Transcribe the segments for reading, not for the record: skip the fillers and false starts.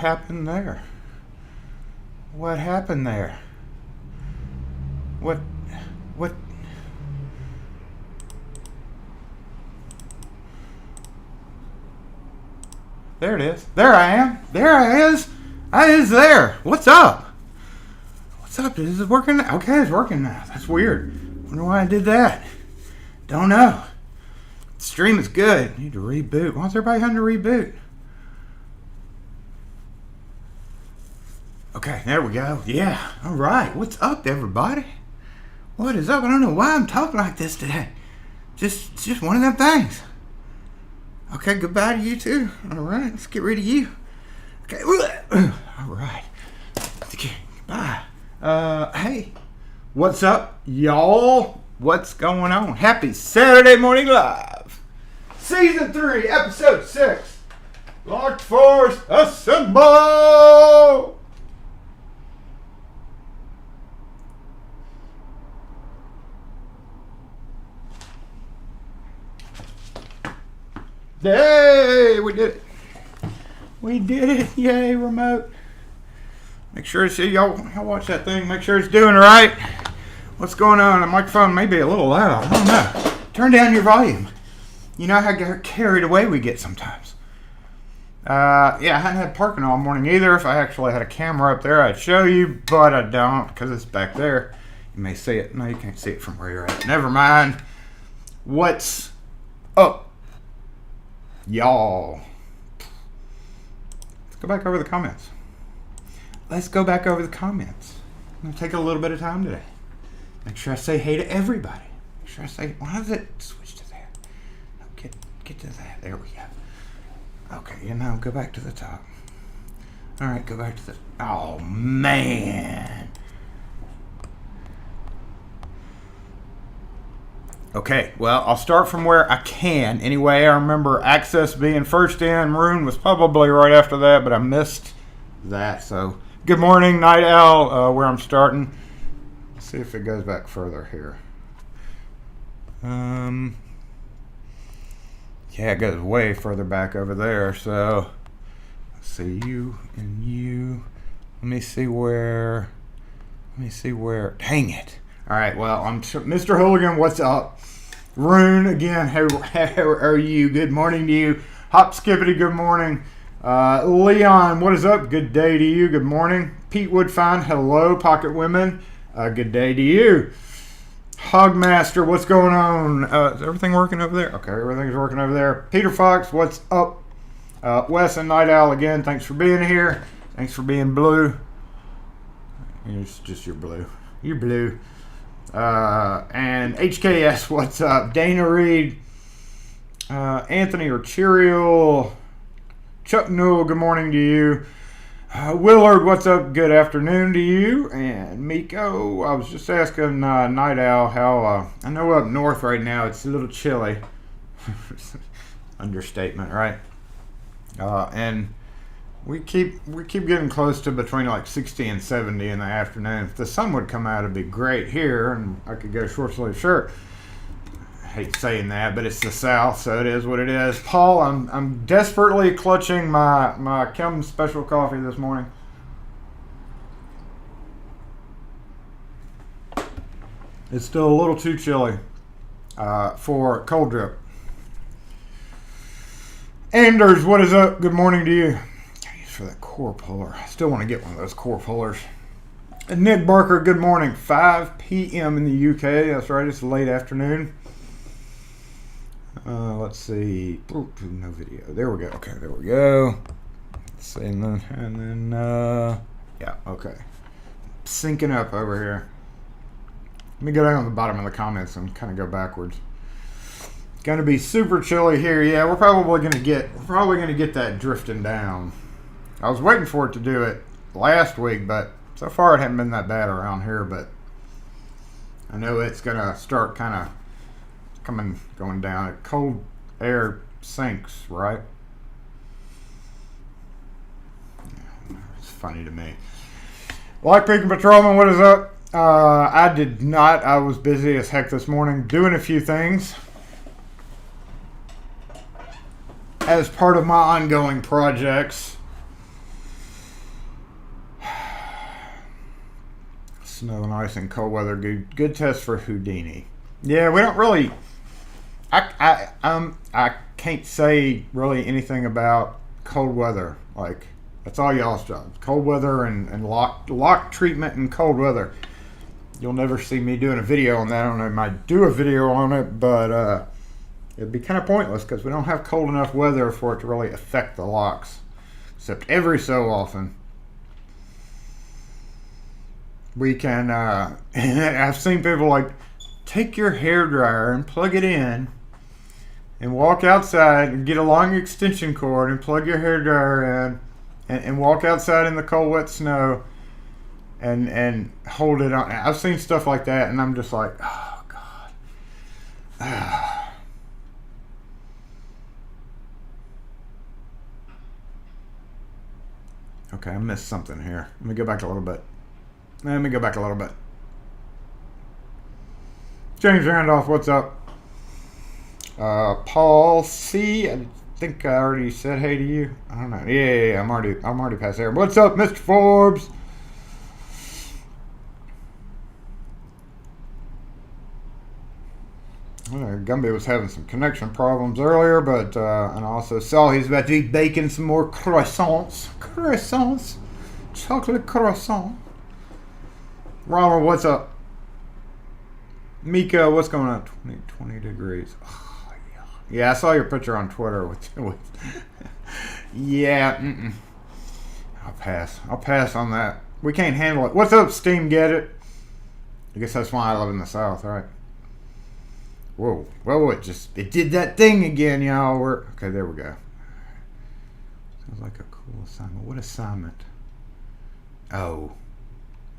happened there? What happened there? What? There it is. There I am. There I is. I is there. What's up? What's up? Is it working? Okay, it's working now. That's weird. Wonder why I did that. Don't know. The stream is good. Need to reboot. Why is everybody having to reboot? Okay, there we go. Yeah. All right. What's up, everybody? What is up? I don't know why I'm talking like this today. Just one of them things. Okay, goodbye to you too. All right, let's get rid of you. Okay, all right. Okay, bye. Hey, what's up, y'all? What's going on? Happy Saturday Morning Live. Season 3, Episode 6. Locked Force Assemble! Yay, we did it. We did it. Yay, remote. Make sure to see y'all watch that thing. Make sure it's doing right. What's going on? The microphone may be a little loud. I don't know. Turn down your volume. You know how carried away we get sometimes. Yeah, I hadn't had parking all morning either. If I actually had a camera up there, I'd show you, but I don't because it's back there. You may see it. No, you can't see it from where you're at. Never mind. What's up, y'all? Let's go back over the comments. I'm going to take a little bit of time today. Make sure I say hey to everybody. Make sure I say, why does it switch to that? No, get to that. There we go. Okay, go back to the top. All right, go back to the, oh man. Okay, well, I'll start from where I can. Anyway, I remember Access being first in. Maroon was probably right after that, but I missed that. So, good morning, Night Owl, where I'm starting. Let's see if it goes back further here. Yeah, it goes way further back over there. So, let's see, you and you. Let me see where. Dang it. All right, well, I'm Mr. Hooligan. What's up? Rune, again, how are you? Good morning to you. Hop Skippity, good morning. Leon, what is up? Good day to you. Good morning. Pete Woodfine, hello. Pocket Women, good day to you. Hogmaster, what's going on? Is everything working over there? Okay, everything's working over there. Peter Fox, what's up? Wes and Night Owl, again, thanks for being here. Thanks for being blue. It's just you're blue. You're blue. And HKS, what's up? Dana Reed, Anthony Archerial, Chuck Newell, good morning to you. Willard, what's up? Good afternoon to you. And Miko, I was just asking Night Owl how, I know up north right now it's a little chilly. Understatement, right? And we keep getting close to between like 60 and 70 in the afternoon. If the sun would come out, it'd be great here, and I could go short sleeve shirt. I hate saying that, but it's the South, so it is what it is. Paul, I'm desperately clutching my Kim special coffee this morning. It's still a little too chilly for cold drip. Anders, what is up? Good morning to you. For that core puller. I still want to get one of those core pullers. And Nick Barker, good morning. 5 p.m. in the UK. That's right, it's late afternoon. Let's see. Ooh, no video. There we go. Okay, there we go. Let's see, and then yeah, okay. Syncing up over here. Let me go down to the bottom of the comments and kind of go backwards. It's gonna be super chilly here. Yeah, we're probably gonna get that drifting down. I was waiting for it to do it last week, but so far it hasn't been that bad around here, but I know it's going to start kind of going down. Cold air sinks, right? Yeah, it's funny to me. Like Peak and Patrolman, what is up? I did not. I was busy as heck this morning doing a few things as part of my ongoing projects. Snow and ice and cold weather. Good test for Houdini. Yeah, we don't really. I can't say really anything about cold weather. Like, that's all y'all's job. Cold weather and lock treatment in cold weather. You'll never see me doing a video on that. I don't know, I might do a video on it, but it'd be kind of pointless because we don't have cold enough weather for it to really affect the locks, except every so often. We can, I've seen people like, take your hairdryer and plug it in and walk outside and get a long extension cord and plug your hairdryer in and walk outside in the cold, wet snow and hold it on. I've seen stuff like that, and I'm just like, oh, God. Okay, I missed something here. Let me go back a little bit. James Randolph, what's up? Paul C. I think I already said hey to you. I don't know. Yeah, I'm already past there. What's up, Mr. Forbes? Gumby was having some connection problems earlier, but and I also saw he's about to be baking some more croissants, chocolate croissant. Ronald, what's up? Mika, what's going on? 20 degrees. Oh, yeah, I saw your picture on Twitter with yeah. I'll pass on that. We can't handle it. What's up, Steam? Get it? I guess that's why I live in the South, right? Whoa, it did that thing again, y'all. Okay, there we go. Sounds like a cool assignment. What assignment? Oh,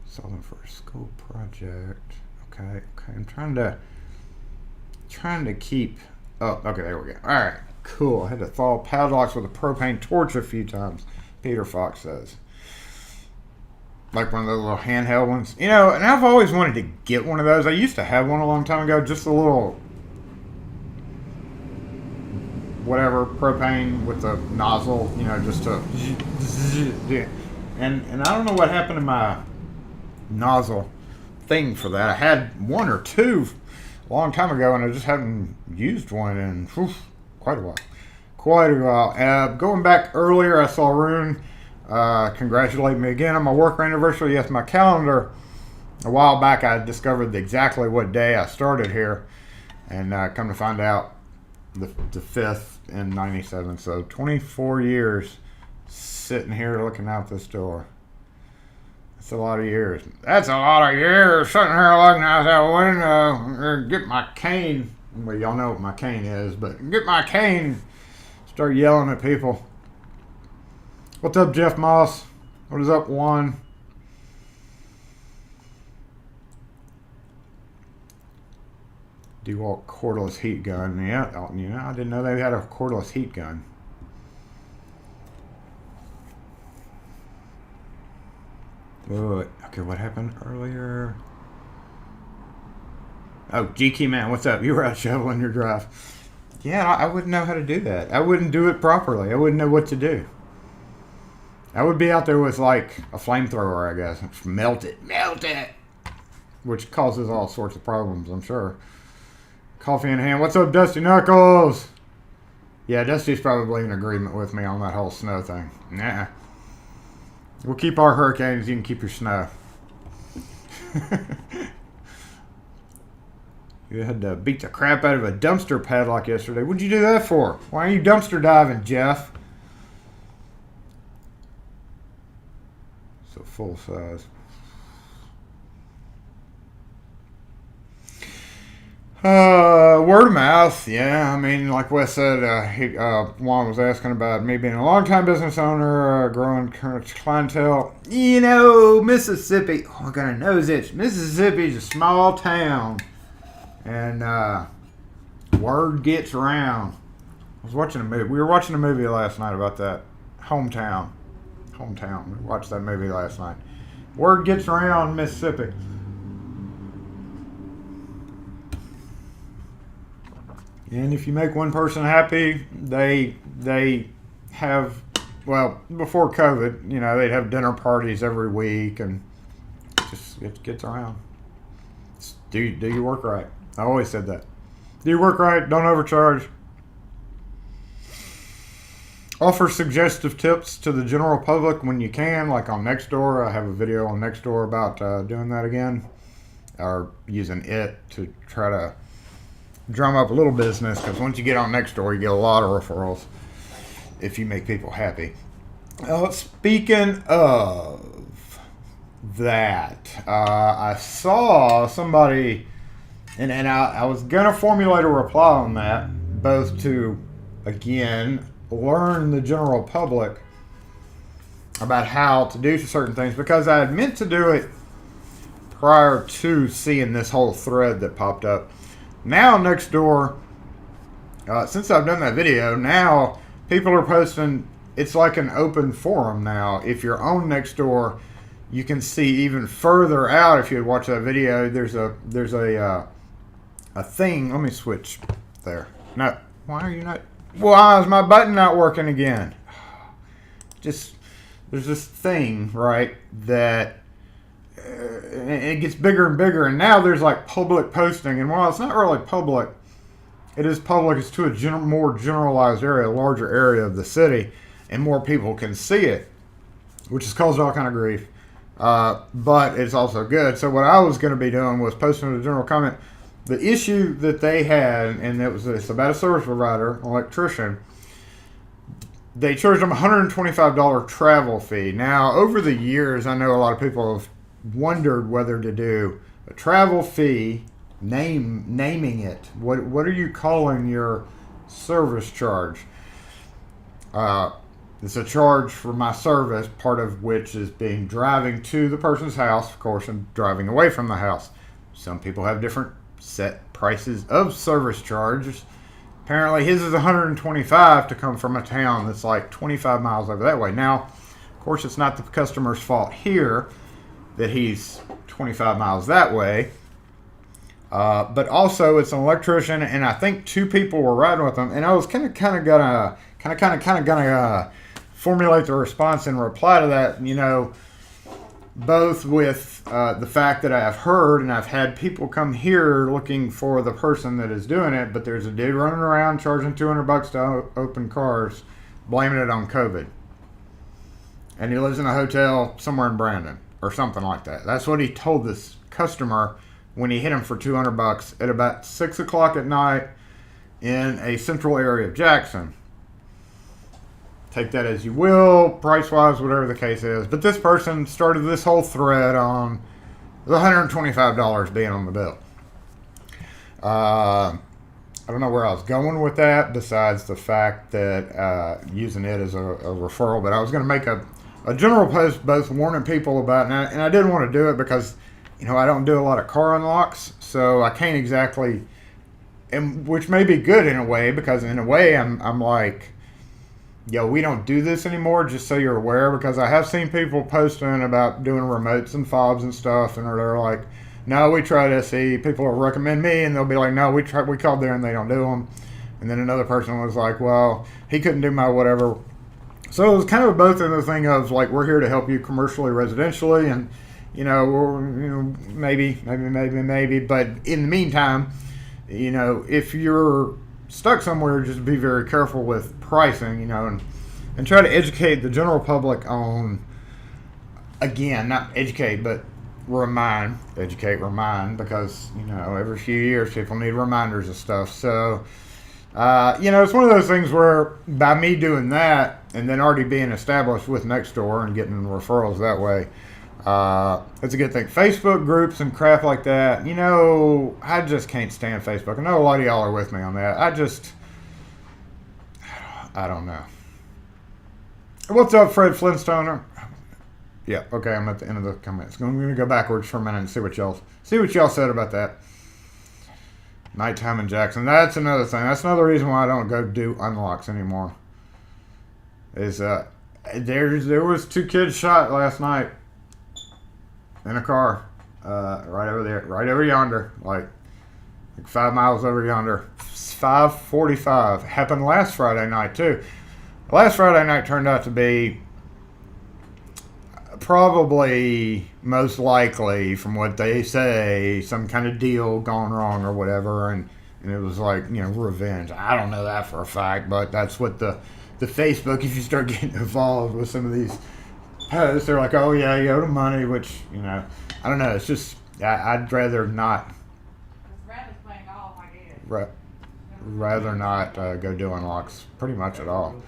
solving for a school project. Okay, I'm trying to keep. Oh, okay, there we go. All right, cool. I had to thaw padlocks with a propane torch a few times. Peter Fox says. Like one of those little handheld ones. You know, and I've always wanted to get one of those. I used to have one a long time ago, just a little, whatever, propane with the nozzle, you know, just to, and I don't know what happened to my nozzle thing for that. I had one or two a long time ago, and I just haven't used one in quite a while. Going back earlier, I saw Rune congratulate me again on my work anniversary. Yes, my calendar. A while back, I discovered exactly what day I started here, and come to find out, the 5th in '97. So 24 years sitting here looking out this door. That's a lot of years. That's a lot of years sitting here looking out that window. Get my cane. Well, y'all know what my cane is, but get my cane. Start yelling at people. What's up, Jeff Moss? What is up, Juan? DeWalt cordless heat gun. Yeah, I didn't know they had a cordless heat gun. Okay, what happened earlier? Oh, GK Man, what's up? You were out shoveling your drive. Yeah, I wouldn't know how to do that. I wouldn't do it properly. I wouldn't know what to do. I would be out there with like a flamethrower, I guess. Melt it. Which causes all sorts of problems, I'm sure. Coffee in hand. What's up, Dusty Knuckles? Yeah, Dusty's probably in agreement with me on that whole snow thing. Nah. We'll keep our hurricanes, you can keep your snow. You had to beat the crap out of a dumpster padlock yesterday. What'd you do that for? Why are you dumpster diving, Jeff? So full size. Word of mouth, yeah. I mean, like Wes said, Juan was asking about me being a long-time business owner, growing clientele. You know, Mississippi. Oh, I got a nose itch. Mississippi's a small town, and word gets around. I was watching a movie. We were watching a movie last night about that. Hometown. We watched that movie last night. Word gets around Mississippi. And if you make one person happy, they have, well, before COVID, you know, they'd have dinner parties every week and it gets around. Do your work right. I always said that. Do your work right. Don't overcharge. Offer suggestive tips to the general public when you can, like on Nextdoor. I have a video on Nextdoor about doing that again, or using it to try to drum up a little business, because once you get on Nextdoor, you get a lot of referrals if you make people happy. Speaking of that, I saw somebody, and I was going to formulate a reply on that, both to, again, learn the general public about how to do certain things, because I had meant to do it prior to seeing this whole thread that popped up. Now Nextdoor, since I've done that video, now people are posting. It's like an open forum now. If you're on Nextdoor, you can see even further out. If you watch that video, there's a thing. Let me switch there. No, why are you not? Why is my button not working again? Just, there's this thing, right, that it gets bigger and bigger, and now there's like public posting, and while it's not really public, it is public. It's to a more generalized area, a larger area of the city, and more people can see it, which has caused all kind of grief, but it's also good. So what I was going to be doing was posting a general comment. The issue that they had, and it's about a service provider, an electrician. They charged them $125 travel fee. Now, over the years, I know a lot of people have wondered whether to do a travel fee, naming it. What are you calling your service charge? It's a charge for my service, part of which is driving to the person's house, of course, and driving away from the house. Some people have different set prices of service charges. Apparently his is $125 to come from a town that's like 25 miles over that way. Now, of course, it's not the customer's fault here that he's 25 miles that way, but also it's an electrician, and I think two people were riding with him, and I was kind of gonna formulate the response and reply to that, both with the fact that I have heard, and I've had people come here looking for the person that is doing it, but there's a dude running around charging $200 to open cars, blaming it on COVID. And he lives in a hotel somewhere in Brandon, or something like that. That's what he told this customer when he hit him for $200 at about 6 o'clock at night in a central area of Jackson. Take that as you will, price-wise, whatever the case is. But this person started this whole thread on the $125 being on the bill. I don't know where I was going with that, besides the fact that using it as a referral. But I was going to make a general post both warning people about, and I didn't want to do it because, I don't do a lot of car unlocks. So I can't exactly, and which may be good in a way, because in a way I'm like, yo, we don't do this anymore, just so you're aware, because I have seen people posting about doing remotes and fobs and stuff, and they're like, no, we tried SE. People will recommend me, and they'll be like, no, we called there and they don't do them. And then another person was like, well, he couldn't do my whatever. So it was kind of both in the thing of like, we're here to help you commercially, residentially, and maybe, but in the meantime, if you're stuck somewhere, just be very careful with pricing, and try to educate the general public on, again, not educate, but remind, because, every few years people need reminders of stuff. So, it's one of those things where by me doing that and then already being established with Nextdoor and getting referrals that way, it's a good thing. Facebook groups and crap like that, I just can't stand Facebook. I know a lot of y'all are with me on that. I don't know. What's up, Fred Flintstoner? Yeah, okay, I'm at the end of the comments. I'm going to go backwards for a minute and see what y'all said about that. Nighttime in Jackson. That's another thing. That's another reason why I don't go do unlocks anymore. There was 2 kids shot last night in a car, right over there, right over yonder, like 5 miles over yonder. 5:45. Happened last Friday night too. Last Friday night turned out to be probably, most likely, from what they say, some kind of deal gone wrong or whatever, and it was like, you know, revenge. I don't know that for a fact, but that's what the Facebook, if you start getting involved with some of these posts, they're like, oh yeah, you owe them money, which, you know, I don't know. It's just, I'd rather not. Rather not go do unlocks pretty much at all.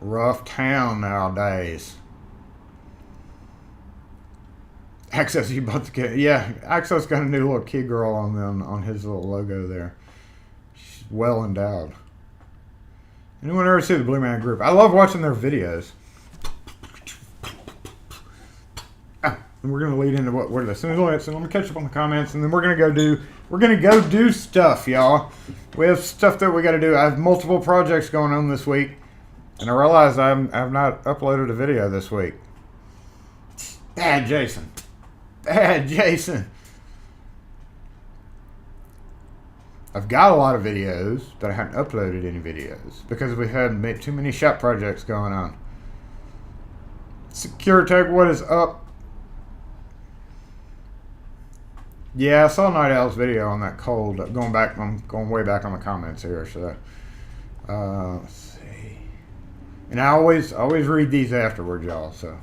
Rough town nowadays. Access, you bought the kid. Yeah, Access got a new little kid girl on them on his little logo there. She's well endowed. Anyone ever see the Blue Man Group? I love watching their videos. And we're gonna lead into what we're as soon as let me catch up on the comments, and then we're gonna go do stuff, y'all. We have stuff that we got to do. I have multiple projects going on this week, and I realized I've not uploaded a video this week. Bad Jason. Bad Jason. I've got a lot of videos, but I haven't uploaded any videos because we had too many shop projects going on. Secure Tech, what is up? Yeah, I saw Night Owl's video on that cold. I'm going way back on the comments here. So, let's see. And I always read these afterwards, y'all. So,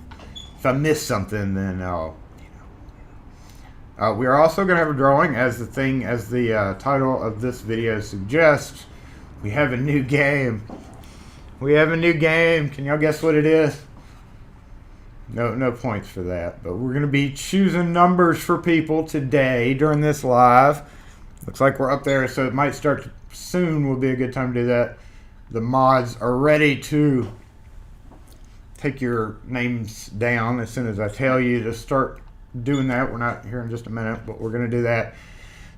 if I miss something, then I'll, you know. We are also going to have a drawing, as the title of this video suggests. We have a new game. We have a new game. Can y'all guess what it is? No points for that, but we're going to be choosing numbers for people today during this live. Looks like we're up there, so it might start soon. Will be a good time to do that. The mods are ready to take your names down as soon as I tell you to start doing that. We're not here in just a minute, but we're going to do that.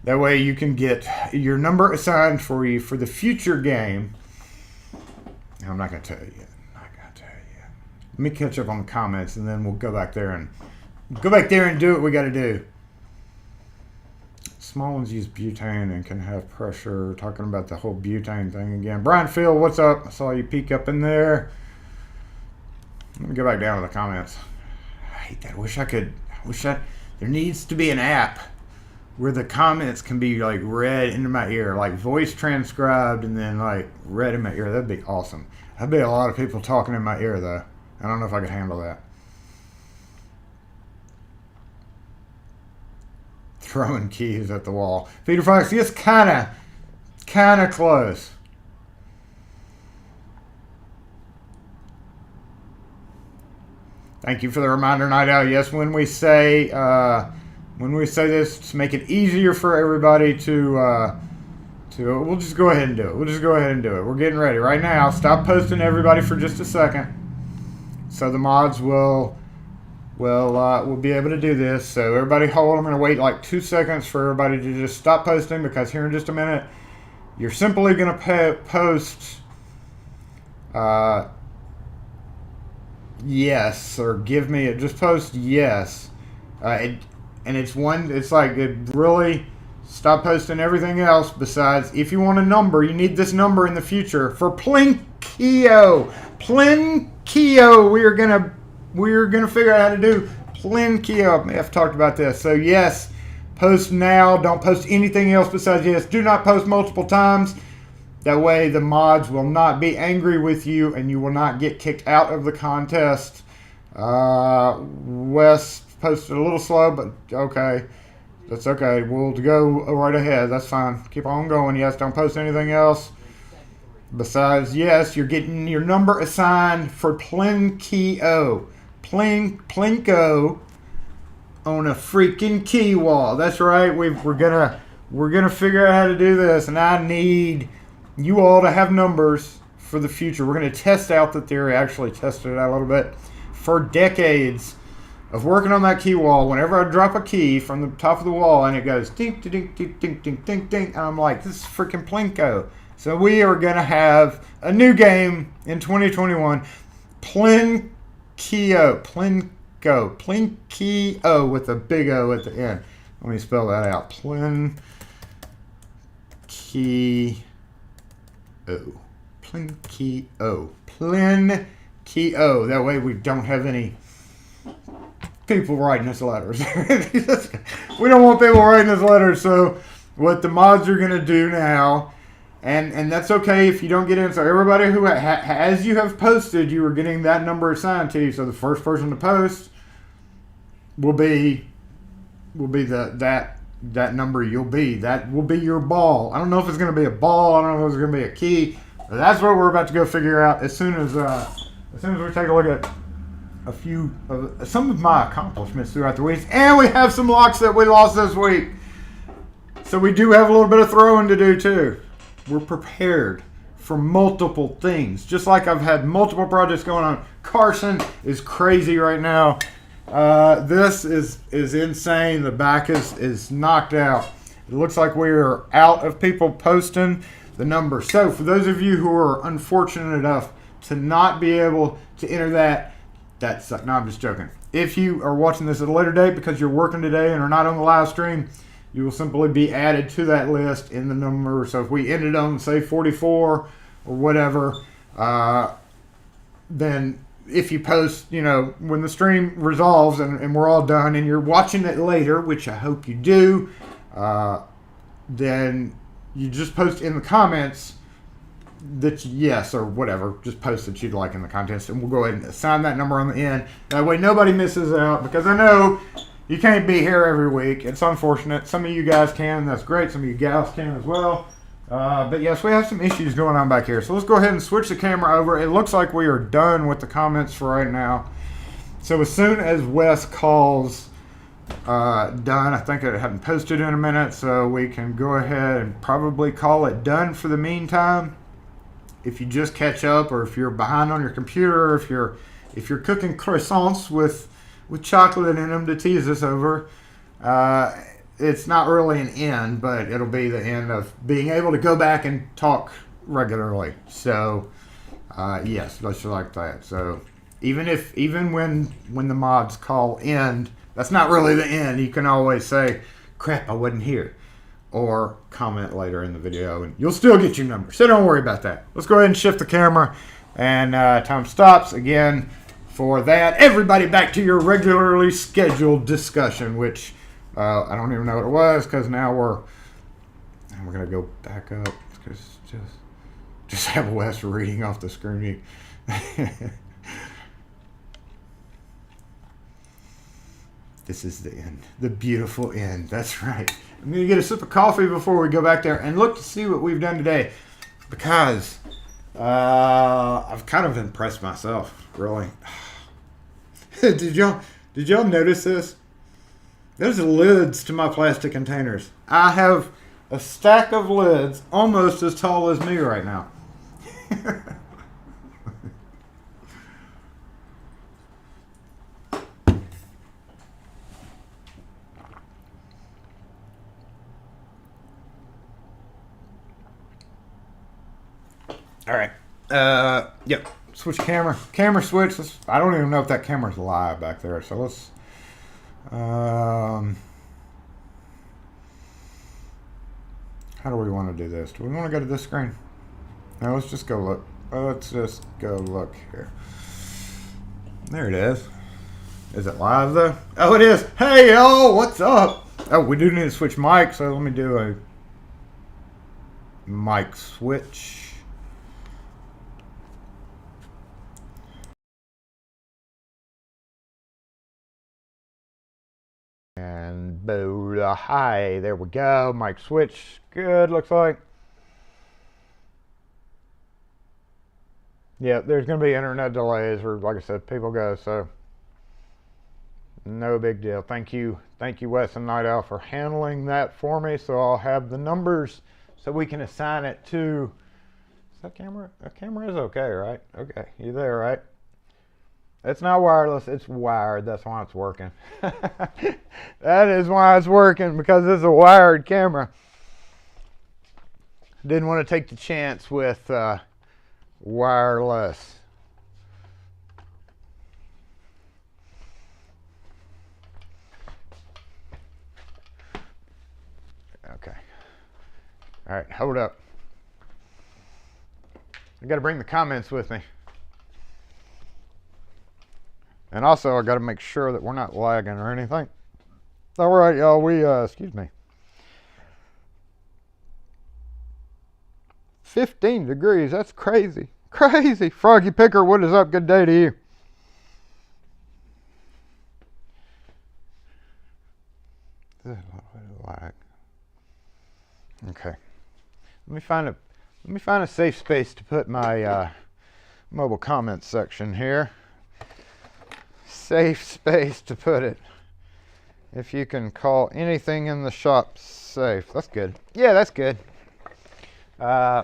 That way you can get your number assigned for you for the future game. I'm not going to tell you yet. Let me catch up on the comments, and then we'll go back there and do what we got to do. Small ones use butane and can have pressure. Talking about the whole butane thing again. Brian Phil, what's up? I saw you peek up in there. Let me go back down to the comments. I hate that. There needs to be an app where the comments can be like read into my ear, like voice transcribed and then like read in my ear. That'd be awesome. That'd be a lot of people talking in my ear though. I don't know if I could handle that. Throwing keys at the wall. Peter Fox, it's kind of close. Thank you for the reminder, Night Owl. Yes, when we say this to make it easier for everybody to we'll just go ahead and do it. We're getting ready right now. Stop posting, everybody, for just a second. So the mods will be able to do this. So everybody hold. I'm going to wait like 2 seconds for everybody to just stop posting, because here in just a minute, you're simply going to post yes, or give me it. Just post yes. And it's like it really stop posting everything else besides, if you want a number, you need this number in the future for Plinkio. We're gonna figure out how to do Plinkio. I've talked about this. So yes, post now. Don't post anything else besides yes. Do not post multiple times. That way the mods will not be angry with you and you will not get kicked out of the contest. Wes posted a little slow, but okay. That's okay. We'll go right ahead. That's fine. Keep on going. Yes, don't post anything else. Besides, yes, you're getting your number assigned for Plinkio. Plinko on a freaking key wall. That's right. We're gonna figure out how to do this, and I need you all to have numbers for the future. We're gonna test out the theory. Actually, tested it out a little bit for decades of working on that key wall. Whenever I drop a key from the top of the wall and it goes ding ding ding ding ding ding ding, and I'm like, this is freaking Plinko. So we are going to have a new game in 2021, Plinkio with a big O at the end. Let me spell that out. Plinkio. Plinkio. Plinkio. That way we don't have any people writing us letters. We don't want people writing us letters. So what the mods are going to do now, and that's okay if you don't get in. So everybody who, as you have posted, you are getting that number assigned to you. So the first person to post will be that number you'll be. That will be your ball. I don't know if it's going to be a ball. I don't know if it's going to be a key. But that's what we're about to go figure out as soon as we take a look at some of my accomplishments throughout the week. And we have some locks that we lost this week. So we do have a little bit of throwing to do too. We're prepared for multiple things. Just like I've had multiple projects going on. Carson is crazy right now. This is insane. The back is knocked out. It looks like we are out of people posting the numbers. So for those of you who are unfortunate enough to not be able to enter that's no, I'm just joking. If you are watching this at a later date because you're working today and are not on the live stream, you will simply be added to that list in the number. So if we ended on, say, 44 or whatever, then if you post, when the stream resolves and we're all done and you're watching it later, which I hope you do, then you just post in the comments that yes or whatever. Just post that you'd like in the contest, and we'll go ahead and assign that number on the end. That way nobody misses out, because I know you can't be here every week. It's unfortunate. Some of you guys can. That's great. Some of you gals can as well. But yes, we have some issues going on back here. So let's go ahead and switch the camera over. It looks like we are done with the comments for right now. So as soon as Wes calls done, I think it hadn't posted in a minute, so we can go ahead and probably call it done for the meantime. If you just catch up, or if you're behind on your computer, if you're cooking croissants with chocolate in them to tease us over, it's not really an end, but it'll be the end of being able to go back and talk regularly. So yes, let's just like that. So even when the mods call end, that's not really the end. You can always say, crap, I wasn't here, or comment later in the video, and you'll still get your number. So don't worry about that. Let's go ahead and shift the camera, and time stops again for that. Everybody back to your regularly scheduled discussion, which I don't even know what it was, because now we're gonna go back up. Just have Wes reading off the screen. This is the end, the beautiful end. That's right. I'm gonna get a sip of coffee before we go back there and look to see what we've done today, because I've kind of impressed myself, really. Did y'all notice this? There's lids to my plastic containers. I have a stack of lids almost as tall as me right now. All right. Yep. Switch camera. Camera switch. I don't even know if that camera's live back there. So let's. How do we want to do this? Do we want to go to this screen? No, let's just go look. Let's just go look here. There it is. Is it live though? Oh, it is. Hey, yo, what's up? Oh, we do need to switch mics, so let me do a mic switch. And hi, there we go. Mic switch. Good, looks like. Yeah, there's going to be internet delays, or like I said, people go, so no big deal. Thank you, Wes and Night Owl, for handling that for me. So I'll have the numbers so we can assign it to. Is that camera? That camera is okay, right? Okay, you there, right? It's not wireless, it's wired. That's why it's working. That is why it's working, because it's a wired camera. Didn't want to take the chance with wireless. Okay. All right, hold up. I got to bring the comments with me. And also, I got to make sure that we're not lagging or anything. All right, y'all, excuse me. 15 degrees, that's crazy. Crazy. Froggy Picker, what is up? Good day to you. Lag. Okay. Let me find a safe space to put my mobile comments section here. Safe space to put it. If you can call anything in the shop safe. That's good. Yeah, that's good. Yeah,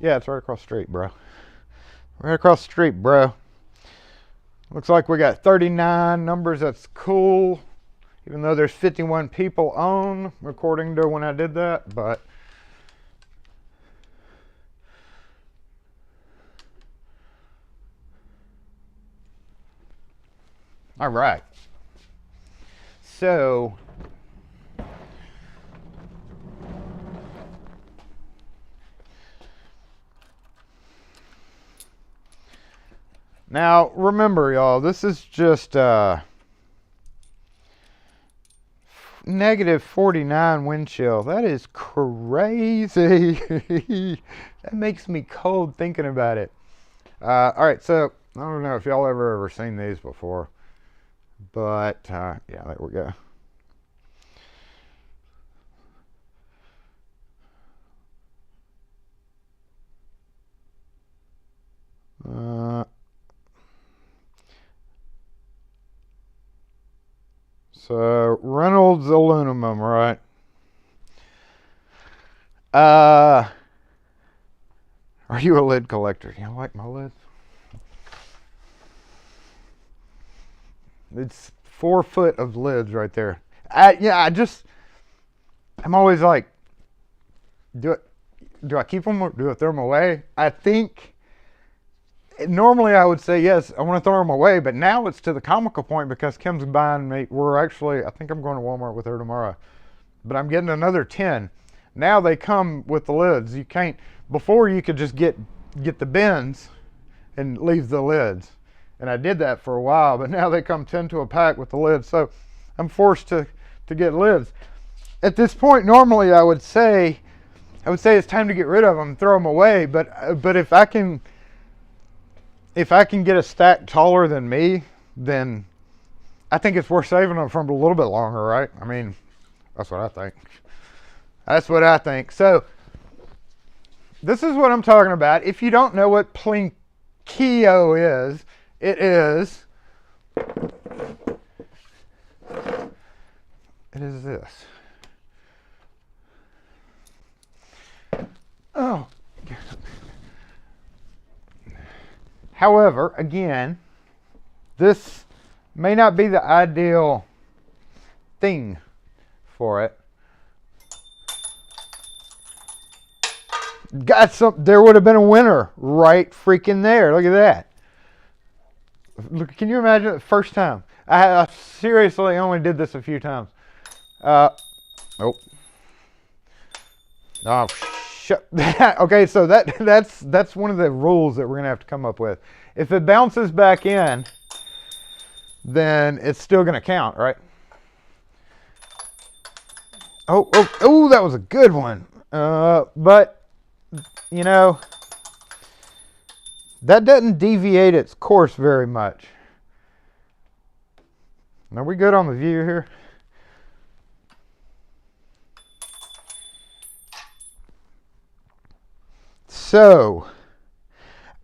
it's right across the street, bro. Right across the street, bro. Looks like we got 39 numbers. That's cool. Even though there's 51 people on, according to when I did that, but all right. So now remember, y'all, this is just negative 49 wind chill. That is crazy. That makes me cold thinking about it. All right, so I don't know if y'all ever seen these before, but yeah, there we go. So Reynolds aluminum, right? Are you a lid collector? You like my lids? It's 4 foot of lids right there. I'm always like, do I keep them or do I throw them away? I think normally I would say yes, I want to throw them away, but now it's to the comical point because Kim's buying me. I think I'm going to Walmart with her tomorrow, but I'm getting another 10. Now they come with the lids. You can't, before you could just get the bins and leave the lids. And I did that for a while, but now they come 10 to a pack with the lids. So I'm forced to get lids. At this point, normally I would say it's time to get rid of them, throw them away. But if I can get a stack taller than me, then I think it's worth saving them for a little bit longer, right? I mean, that's what I think. That's what I think. So this is what I'm talking about. If you don't know what Plinkio is, it is this. Oh. However, again, this may not be the ideal thing for it. There would have been a winner right freaking there. Look at that. Look, can you imagine the first time? I seriously only did this a few times. Oh, shut. Okay, so that's one of the rules that we're gonna have to come up with. If it bounces back in, then it's still gonna count, right? Oh, that was a good one. But you know, that doesn't deviate its course very much. Are we good on the view here? So,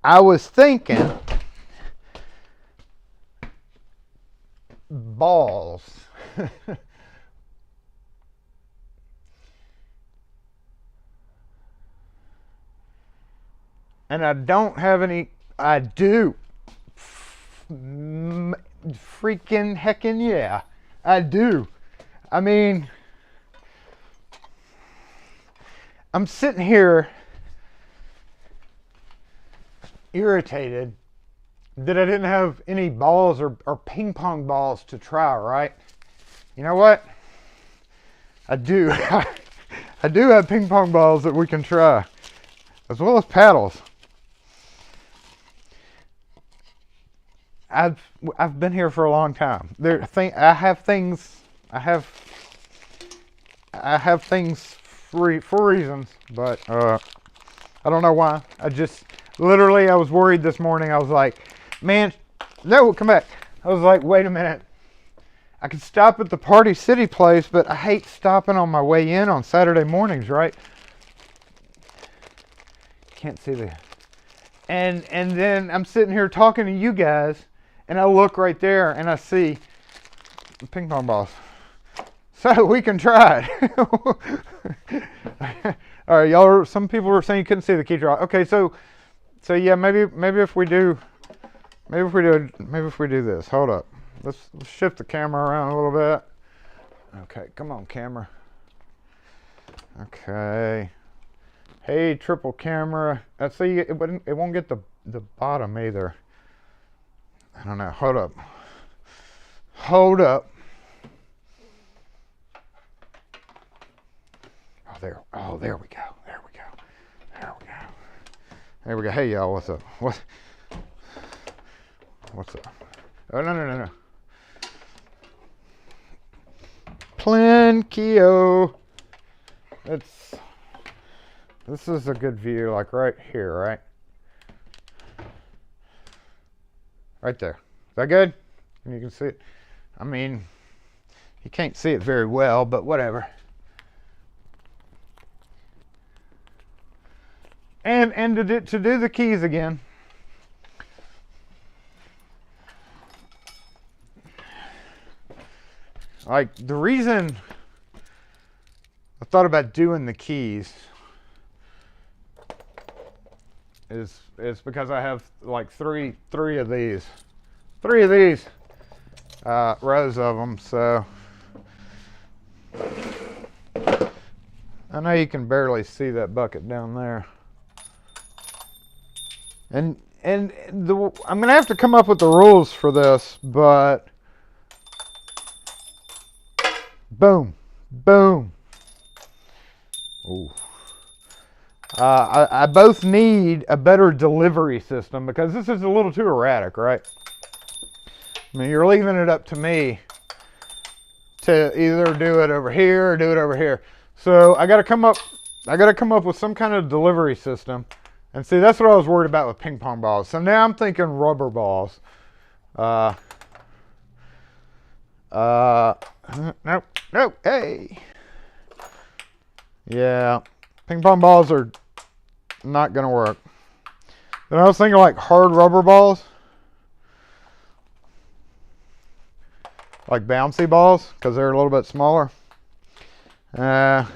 I was thinking balls. And I don't have any. I do. Freaking heckin' yeah. I do. I mean, I'm sitting here irritated that I didn't have any balls or ping pong balls to try, right? You know what? I do. I do have ping pong balls that we can try, as well as paddles. I've been here for a long time. I have things for reasons, but I don't know why. I was worried this morning. I was like, man, no, come back. I was like, wait a minute. I could stop at the Party City place, but I hate stopping on my way in on Saturday mornings, right? Can't see the... And then I'm sitting here talking to you guys, and I look right there, and I see the ping pong balls. So we can try it. All right, some people were saying you couldn't see the key draw. Okay, so yeah, maybe if we do this. Hold up. Let's shift the camera around a little bit. Okay, come on, camera. Okay. Hey, triple camera. See, it won't get the bottom either. I don't know. Hold up. Hold up. Oh, there we go. There we go. There we go. There we go. Hey, y'all, what's up? What's up? Oh, no. Plinkio. This is a good view, like right here, right? Right there. Is that good? And you can see it. I mean, you can't see it very well, but whatever. And to do the keys again. Like, the reason I thought about doing the keys is because I have like three of these rows of them. So I know you can barely see that bucket down there, and I'm gonna have to come up with the rules for this, but boom. Ooh. I both need a better delivery system because this is a little too erratic, right? I mean, you're leaving it up to me to either do it over here or do it over here. So I got to come up with some kind of delivery system. And see, that's what I was worried about with ping pong balls. So now I'm thinking rubber balls. Nope, hey. Yeah, ping pong balls are not gonna work. Then I was thinking like hard rubber balls, like bouncy balls, because they're a little bit smaller. Well,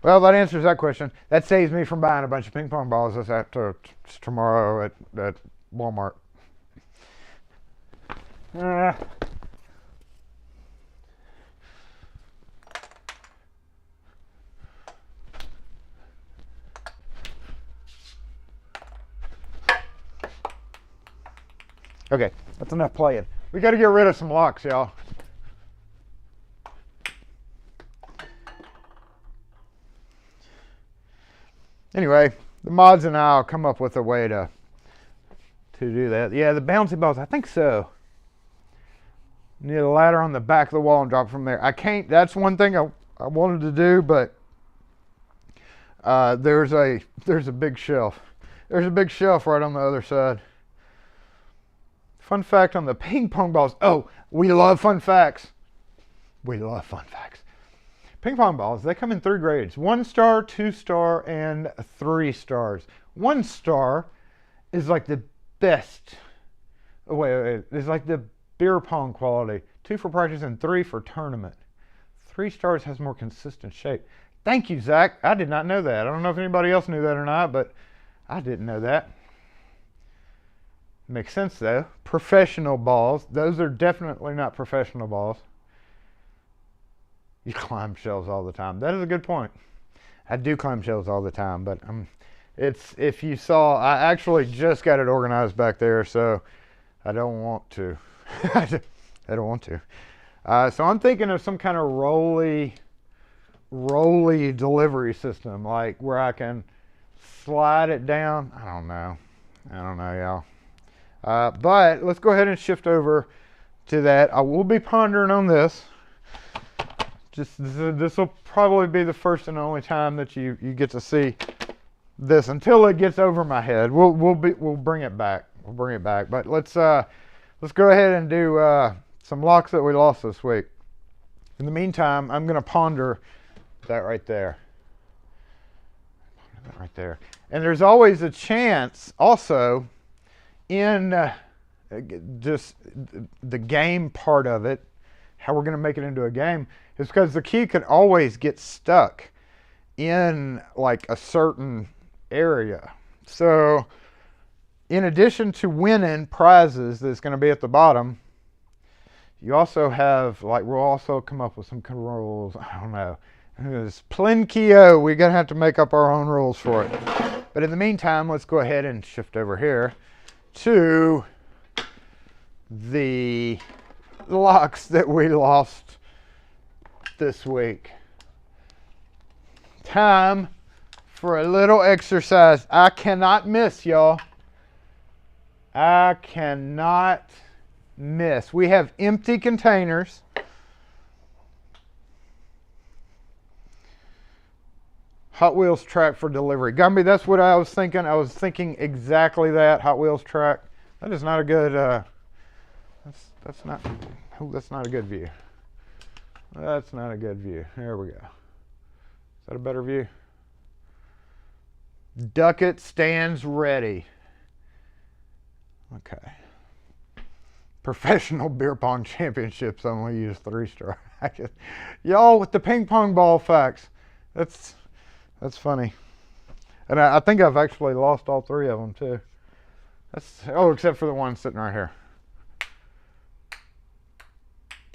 that answers that question. That saves me from buying a bunch of ping pong balls tomorrow at Walmart. Okay, that's enough playing. We got to get rid of some locks, y'all. Anyway, the mods and I'll come up with a way to do that. Yeah, the bouncy balls, I think so. Need a ladder on the back of the wall and drop from there. I can't. That's one thing I wanted to do, but there's a big shelf. There's a big shelf right on the other side. Fun fact on the ping pong balls. Oh, we love fun facts. We love fun facts. Ping pong balls, they come in 3 grades. 1 star, 2 star, and 3 stars. 1 star is like the best. Oh, wait. It's like the beer pong quality. 2 for practice and 3 for tournament. 3 stars has more consistent shape. Thank you, Zach. I did not know that. I don't know if anybody else knew that or not, but I didn't know that. Makes sense though. Professional balls. Those are definitely not professional balls. You climb shelves all the time. That is a good point. I do climb shelves all the time, but if you saw, I actually just got it organized back there, so I don't want to. I don't want to. So I'm thinking of some kind of rolly rolly delivery system, like where I can slide it down. I don't know, y'all. But let's go ahead and shift over to that. I will be pondering on this. Just this will probably be the first and only time that you get to see this until it gets over my head. We'll bring it back. We'll bring it back. But let's go ahead and do some locks that we lost this week. In the meantime, I'm going to ponder that right there. That right there. And there's always a chance also in just the game part of it, how we're going to make it into a game, is because the key could always get stuck in like a certain area. So in addition to winning prizes that's going to be at the bottom, you also have, like, we'll also come up with some rules. I don't know. It's Plinkio. We're going to have to make up our own rules for it. But in the meantime, let's go ahead and shift over here to the locks that we lost this week. Time for a little exercise. I cannot miss, y'all. I cannot miss. We have empty containers. Hot Wheels track for delivery. Gumby, that's what I was thinking. I was thinking exactly that. Hot Wheels track. That is not a good. That's not a good view. That's not a good view. There we go. Is that a better view? Ducket stands ready. Okay. Professional beer pong championships only use 3-star. Y'all with the ping pong ball facts. That's funny. And I think I've actually lost all 3 of them too. Except for the one sitting right here.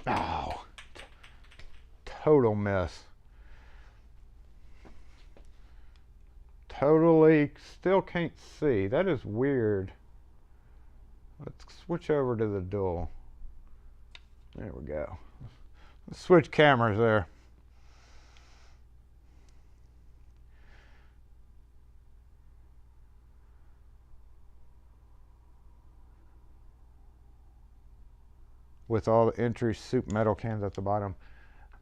Oh, total miss. Totally still can't see. That is weird. Let's switch over to the dual. There we go. Let's switch cameras there. With all the entry soup metal cans at the bottom.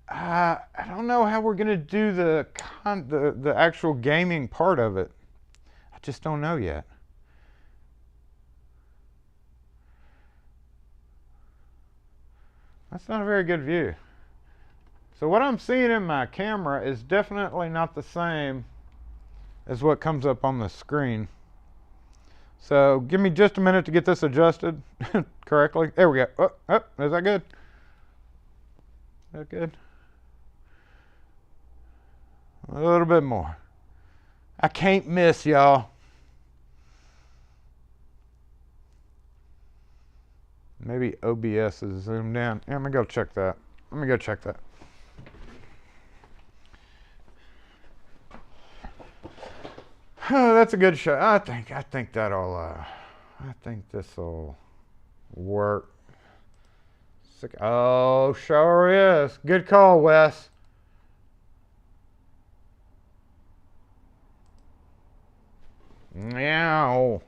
I don't know how we're gonna do the actual gaming part of it. I just don't know yet. That's not a very good view. So what I'm seeing in my camera is definitely not the same as what comes up on the screen. So give me just a minute to get this adjusted correctly. There we go. Is that good? Is that good? A little bit more. I can't miss, y'all. Maybe OBS is zoomed in. Yeah, let me go check that. Oh, that's a good shot. I think this'll work. Oh, sure is. Good call, Wes. Meow.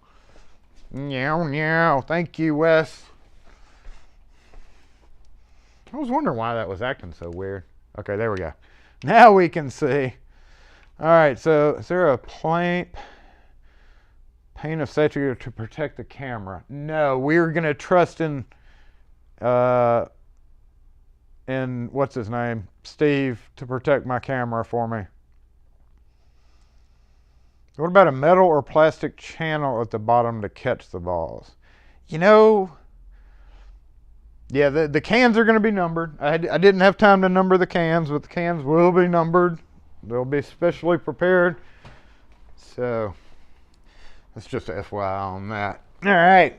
Meow, meow. Thank you, Wes. I was wondering why that was acting so weird. Okay, there we go. Now we can see. All right, so is there a pane of safety to protect the camera? No, we're going to trust in what's his name? Steve, to protect my camera for me. What about a metal or plastic channel at the bottom to catch the balls? You know, yeah, the cans are going to be numbered. I didn't have time to number the cans, but the cans will be numbered. They'll be specially prepared. So that's just a FYI on that. All right.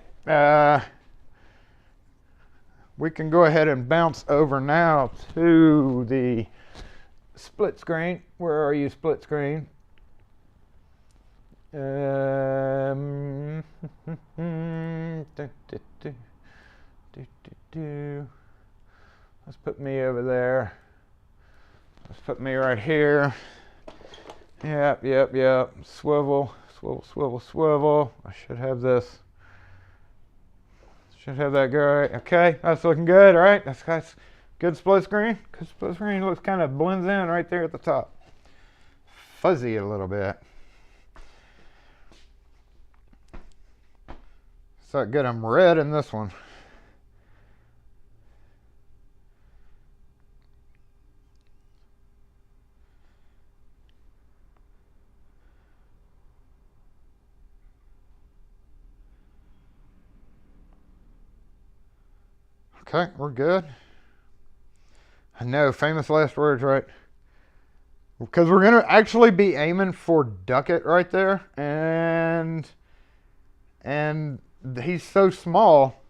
We can go ahead and bounce over now to the split screen. Where are you, split screen? Let's put me over there. Let's put me right here. Yep. Swivel. I should have this. Should have that go right. Okay, that's looking good. All right, that's good split screen. Good split screen looks kind of blends in right there at the top. Fuzzy a little bit. So good, I'm red in this one. Okay, we're good. I know, famous last words, right? Because we're gonna actually be aiming for Ducket right there, and he's so small,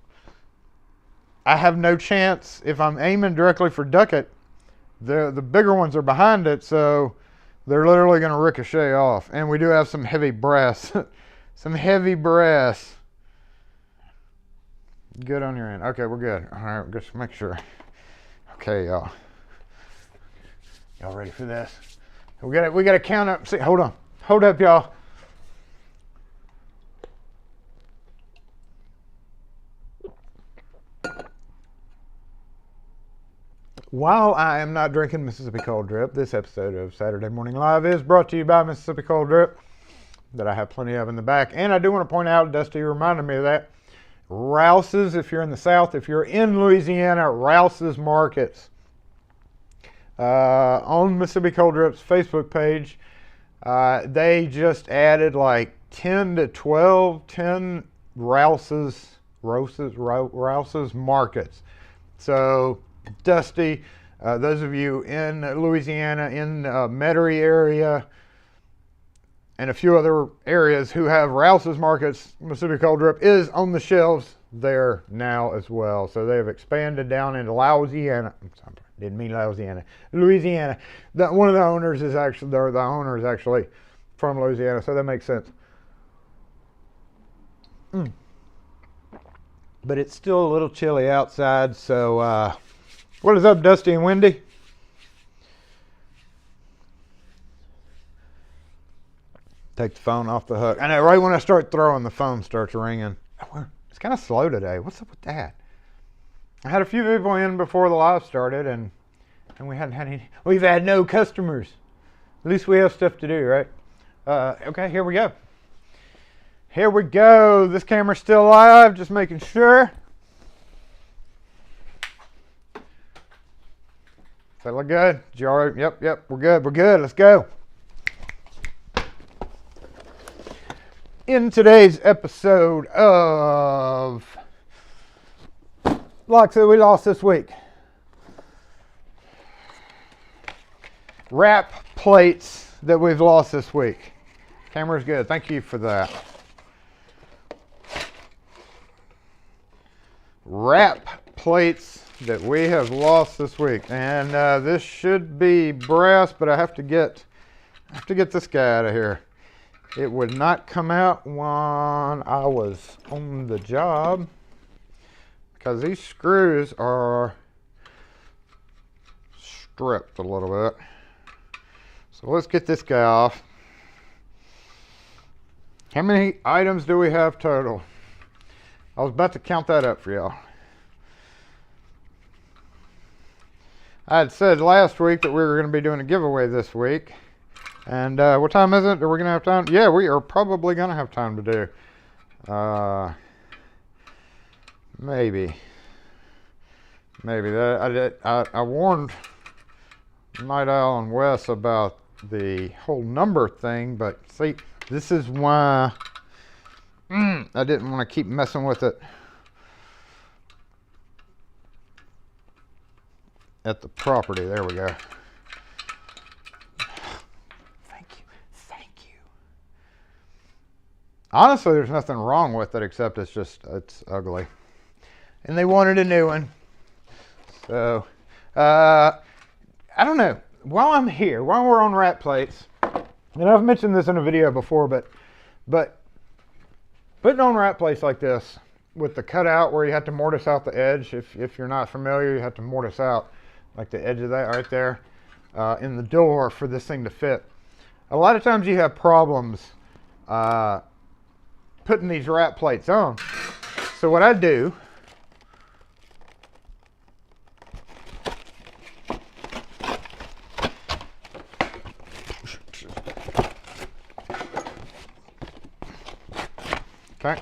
I have no chance if I'm aiming directly for Ducket. The bigger ones are behind it, so they're literally gonna ricochet off. And we do have some heavy brass, some heavy brass. Good on your end. Okay, we're good. All right, just make sure. Okay, y'all. Y'all ready for this? We got to count up. See, hold on. Hold up, y'all. While I am not drinking Mississippi Cold Drip, this episode of Saturday Morning Live is brought to you by Mississippi Cold Drip, that I have plenty of in the back. And I do want to point out, Dusty reminded me of that, Rouse's, if you're in the South, if you're in Louisiana, Rouse's Markets. On Mississippi Cold Drip's Facebook page, they just added like 10 to 12, 10 Rouse's Markets. So, Dusty, those of you in Louisiana, in Metairie area, and a few other areas who have Rouse's Markets, Mississippi Cold Drip is on the shelves there now as well. So they have expanded down into Louisiana. Didn't mean Louisiana. Louisiana. One of the owners is actually, the owner is actually from Louisiana, so that makes sense. But it's still a little chilly outside, so what is up, Dusty and Wendy? Take the phone off the hook. I know, right when I start throwing, the phone starts ringing. It's kind of slow today. What's up with that? I had a few people in before the live started, and we hadn't had any. We've had no customers. At least we have stuff to do, right? Okay, here we go. Here we go. This camera's still live, just making sure. Does that look good? Yep, we're good. Let's go. In today's episode of Locksmith, we lost this week. Wrap plates that we've lost this week. Camera's good. Thank you for that. Wrap plates that we have lost this week, and this should be brass, but I have to get this guy out of here. It would not come out when I was on the job because these screws are stripped a little bit. So let's get this guy off. How many items do we have total? I was about to count that up for y'all. I had said last week that we were going to be doing a giveaway this week. And what time is it? Are we going to have time? Yeah, we are probably going to have time to do. Maybe. I warned Night Owl and Wes about the whole number thing, but see, this is why I didn't want to keep messing with it at the property. There we go. Honestly, there's nothing wrong with it except it's ugly. And they wanted a new one. So, I don't know. While I'm here, while we're on wrap plates, and I've mentioned this in a video before, but putting on wrap plates like this with the cutout where you have to mortise out the edge, if you're not familiar, you have to mortise out like the edge of that right there. in the door for this thing to fit. A lot of times you have problems putting these rat plates on. So what I do, okay,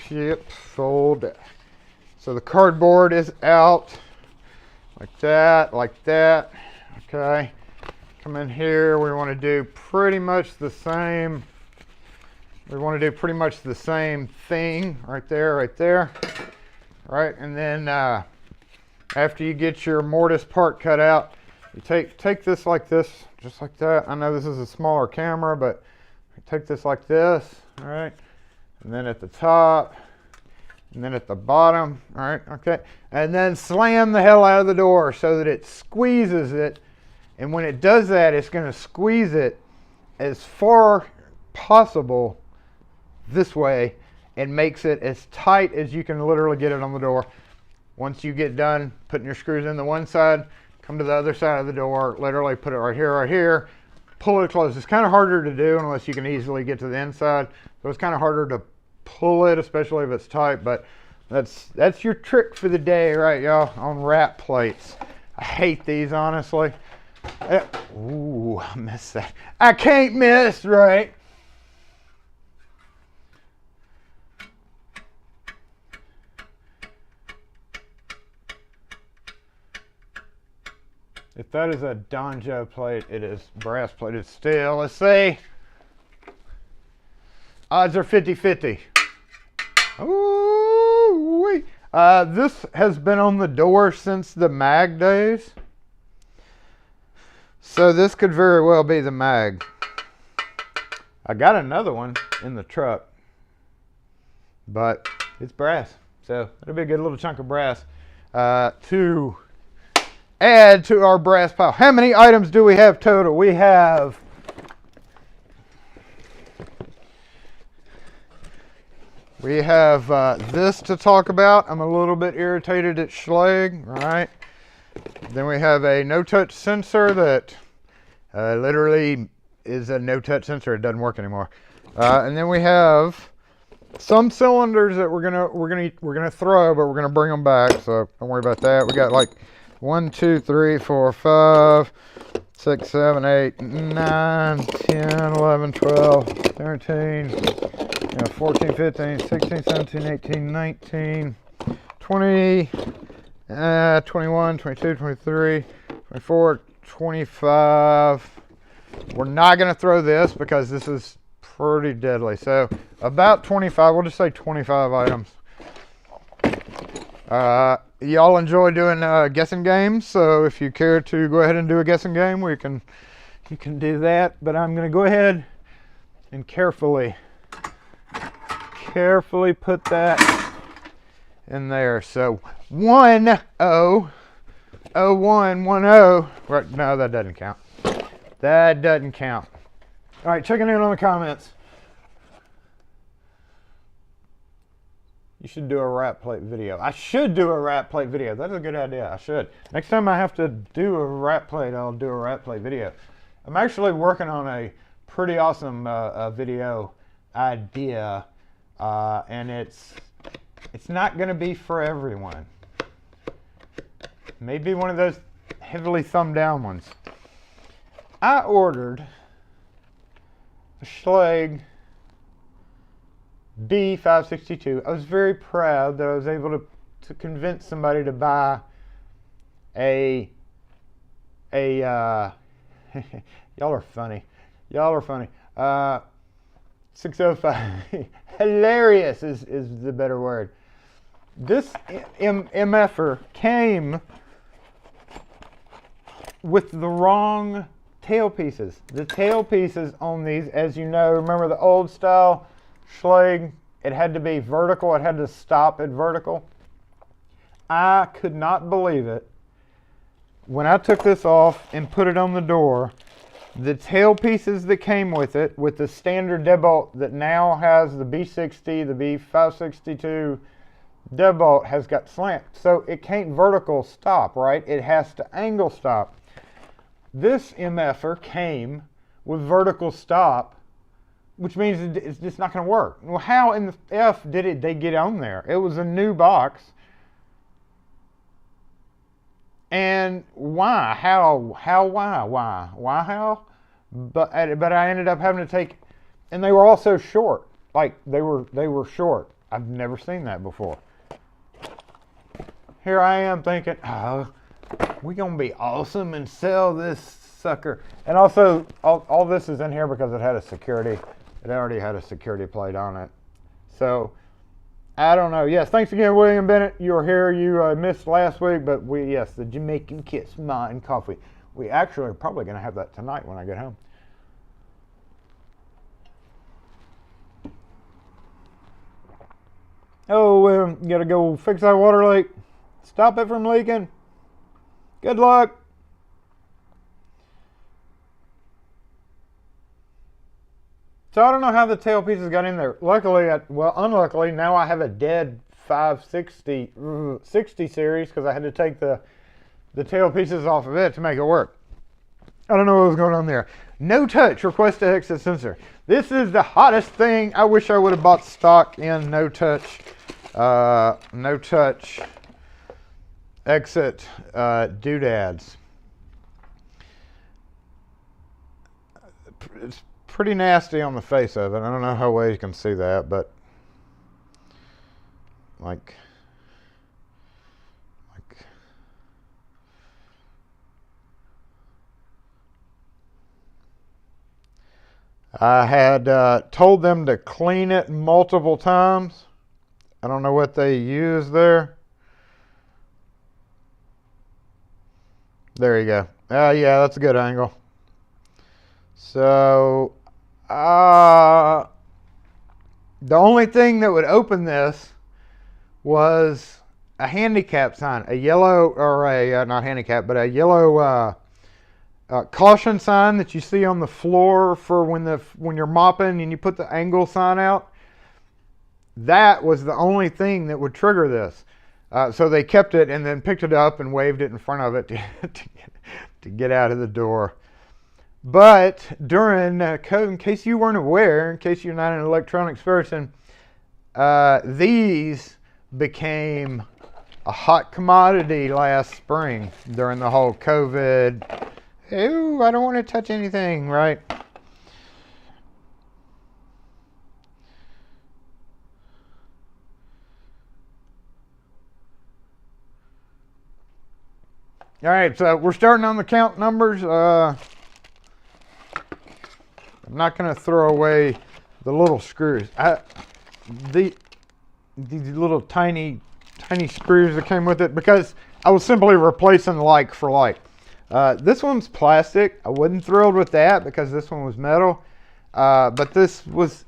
yep, fold it. So the cardboard is out, like that, okay. Come in here, we want to do pretty much the same. We want to do pretty much the same thing right there. Right, and then after you get your mortise part cut out, you take this like this, just like that. I know this is a smaller camera, but you take this like this, all right? And then at the top, and then at the bottom, all right, okay? And then slam the hell out of the door so that it squeezes it. And when it does that, it's going to squeeze it as far possible this way and makes it as tight as you can literally get it on the door. Once you get done putting your screws in the one side, come to the other side of the door, literally put it right here, pull it close. It's kind of harder to do unless you can easily get to the inside. So it's kind of harder to pull it, especially if it's tight, but that's your trick for the day, right, y'all, on rat plates. I hate these, honestly. Ooh, I missed that. I can't miss, right? If that is a Donjo plate, it is brass plated steel. Let's see. Odds are 50-50. Ooh, this has been on the door since the mag days. So this could very well be the mag. I got another one in the truck, but it's brass. So it'll be a good little chunk of brass to add to our brass pile. How many items do we have total? We have this to talk about. I'm a little bit irritated at Schlage, right? Then we have a no-touch sensor that literally is a no-touch sensor. It doesn't work anymore. And then we have some cylinders that we're gonna throw, but we're gonna bring them back. So don't worry about that. We got like 1, 2, 3, 4, 5, 6, 7, 8, 9, 10, 11, 12, 13, 14, 15, 16, 17, 18, 19, 20, 21, 22, 23, 24, 25. We're not going to throw this because this is pretty deadly. So about 25, we'll just say 25 items. Y'all enjoy doing guessing games, so if you care to go ahead and do a guessing game, you can do that. But I'm going to go ahead and carefully put that in there. So 1-0, 0-1, 1-0. Right? No, that doesn't count. That doesn't count. All right, checking in on the comments. You should do a rat plate video. I should do a rat plate video. That's a good idea. I should. Next time I have to do a rat plate, I'll do a rat plate video. I'm actually working on a pretty awesome video idea, and it's not going to be for everyone. Maybe one of those heavily thumbed down ones. I ordered a Schlage B562. I was very proud that I was able to convince somebody to buy a y'all are funny. 605. Hilarious is the better word. This MFer came with the wrong tail pieces. The tail pieces on these, as you know, remember the old style Schlage, it had to be vertical. It had to stop at vertical. I could not believe it. When I took this off and put it on the door, the tail pieces that came with it, with the standard deadbolt that now has the B60, the B562 deadbolt has got slant. So it can't vertical stop, right? It has to angle stop. this MFer came with vertical stop, which means it's just not going to work. Well, how in the F did they get on there? It was a new box. And why? How? Why? How? But I ended up having to take, and they were also short. Like they were short. I've never seen that before. Here I am thinking, oh, we're gonna be awesome and sell this sucker. And also, all this is in here because it had a security. It already had a security plate on it. So, I don't know. Yes, thanks again, William Bennett. You were here. You missed last week, but yes, the Jamaican Kiss Mountain Coffee. We actually are probably going to have that tonight when I get home. Oh, you got to go fix that water leak. Stop it from leaking. Good luck. So I don't know how the tail pieces got in there. Luckily, unluckily, now I have a dead 560 60 series because I had to take the tail pieces off of it to make it work. I don't know what was going on there. No touch, request to exit sensor. This is the hottest thing. I wish I would have bought stock in no touch exit doodads. It's pretty nasty on the face of it. I don't know how well you can see that, but like I had told them to clean it multiple times. I don't know what they used there. There you go. Yeah, that's a good angle. So, the only thing that would open this was a handicap sign, a yellow, or a, not handicap, but a yellow caution sign that you see on the floor for when you're mopping and you put the angle sign out. That was the only thing that would trigger this. So they kept it and then picked it up and waved it in front of it to get out of the door. But during COVID, in case you weren't aware, in case you're not an electronics person, these became a hot commodity last spring during the whole COVID. Ooh, I don't want to touch anything, right? All right, so we're starting on the count numbers. I'm not going to throw away the little screws. These little tiny screws that came with it, because I was simply replacing like for like. This one's plastic. I wasn't thrilled with that because this one was metal. But this was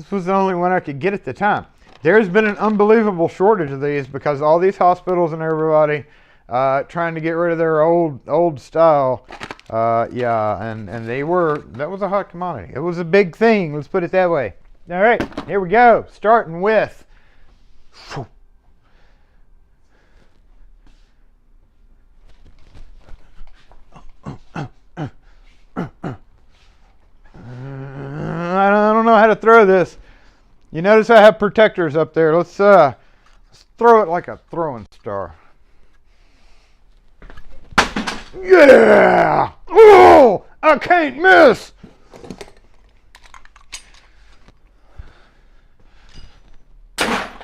the only one I could get at the time. There's been an unbelievable shortage of these because all these hospitals and everybody trying to get rid of their old style. Yeah, and that was a hot commodity. It was a big thing, let's put it that way. All right, here we go. Starting with, I don't know how to throw this. You notice I have protectors up there. Let's throw it like a throwing star. Yeah! Oh, I can't miss.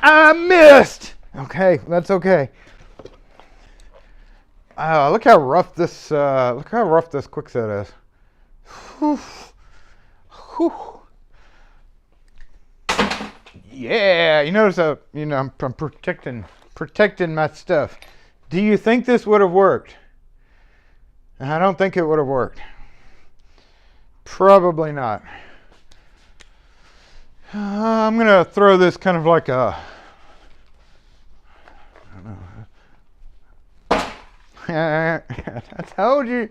I missed. Okay, that's okay. Look how rough this quickset is. Whew. Whew. Yeah, you notice I'm protecting my stuff. Do you think this would have worked? I don't think it would have worked. Probably not. I'm gonna throw this kind of like a, I told you.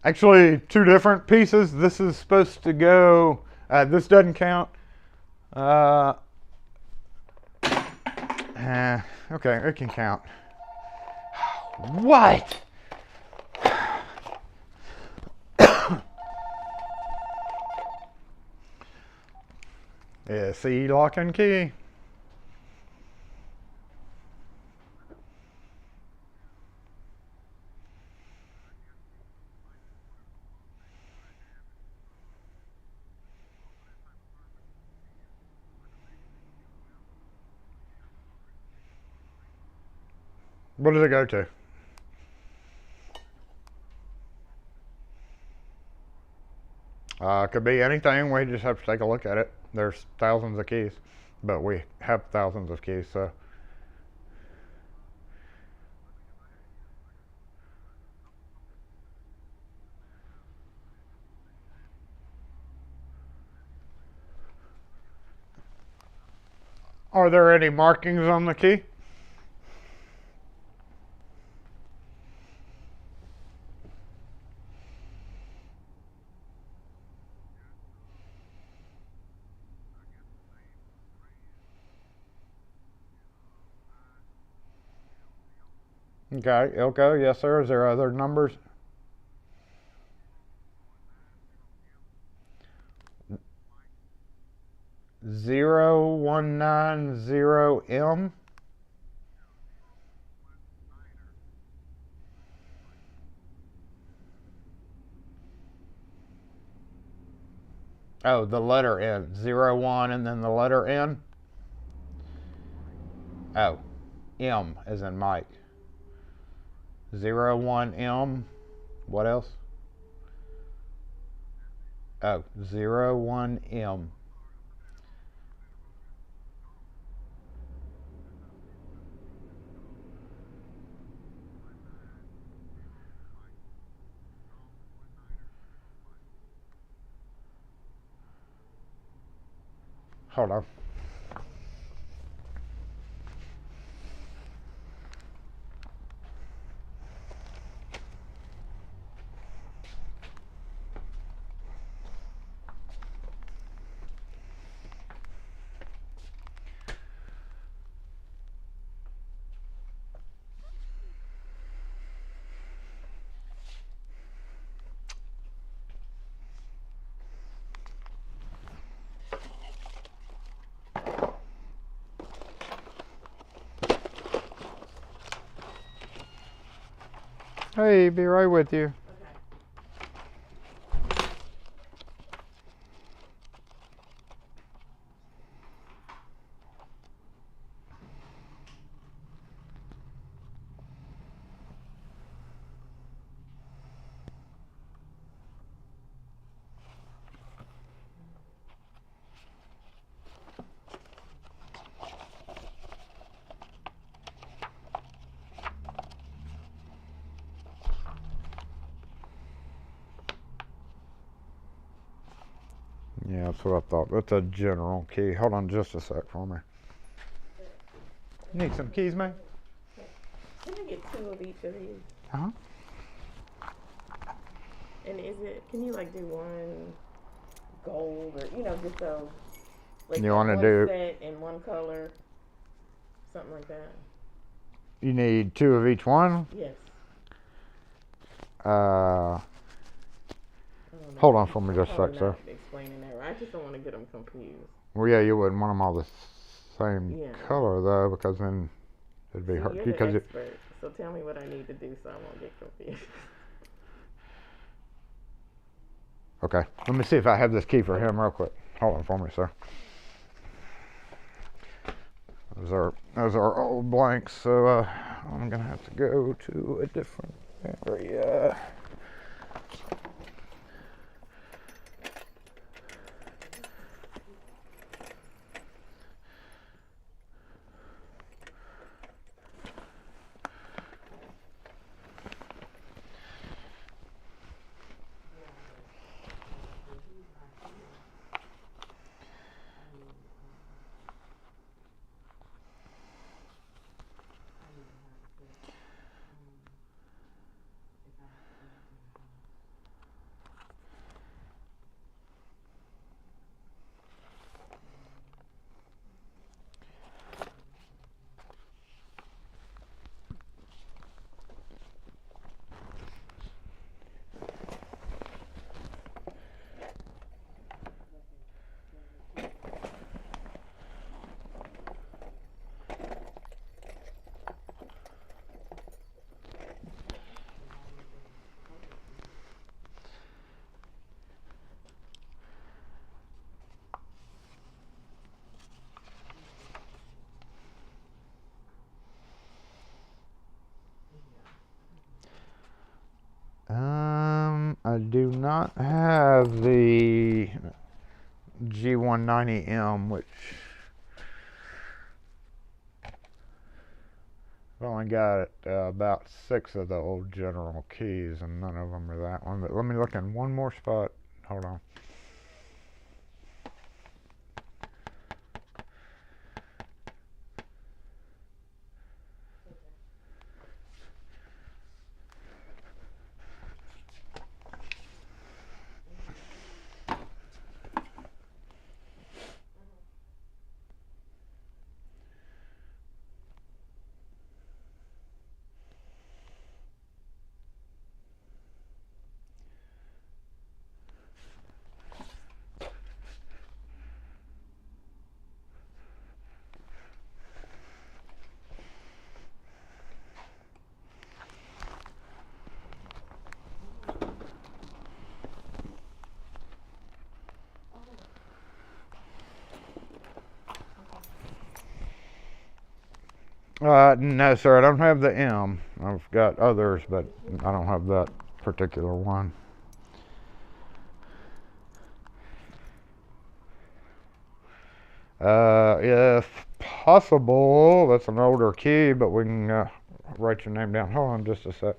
Actually, two different pieces. This is supposed to go, this doesn't count. Okay, it can count. What? Yeah, see, lock and key. What does it go to? Could be anything. We just have to take a look at it. There's thousands of keys, but we have thousands of keys, so. Are there any markings on the key? Okay, Ilko, yes sir. Is there other numbers? 0190M. Oh, the letter N. 01 and then the letter N? Oh, M as in Mike. 01M. What else? Oh, 01M. Hold on. Hey, be right with you. Yeah, that's what I thought. That's a general key. Hold on just a sec for me. You need some keys, man? Can I get 2 of each of these? Uh-huh. And can you like do one gold or, just so, like You want to one do, set in one color, something like that? you need 2 of each one? Yes. Hold on for me just a sec, sir. Explaining that, right? I just don't want to get them confused. Well, yeah, you wouldn't want them all the same Yeah. color, though, because then it'd be hard. You're Because the expert, so tell me what I need to do so I won't get confused. Okay, let me see if I have this key for him real quick. Hold on for me, sir. Those are old blanks, so I'm gonna have to go to a different area. I do not have the G190M, which I've only got about 6 of the old General keys, and none of them are that one. But let me look in one more spot. Hold on. No, sir, I don't have the M. I've got others, but I don't have that particular one. If possible, that's an older key, but we can write your name down. Hold on just a sec.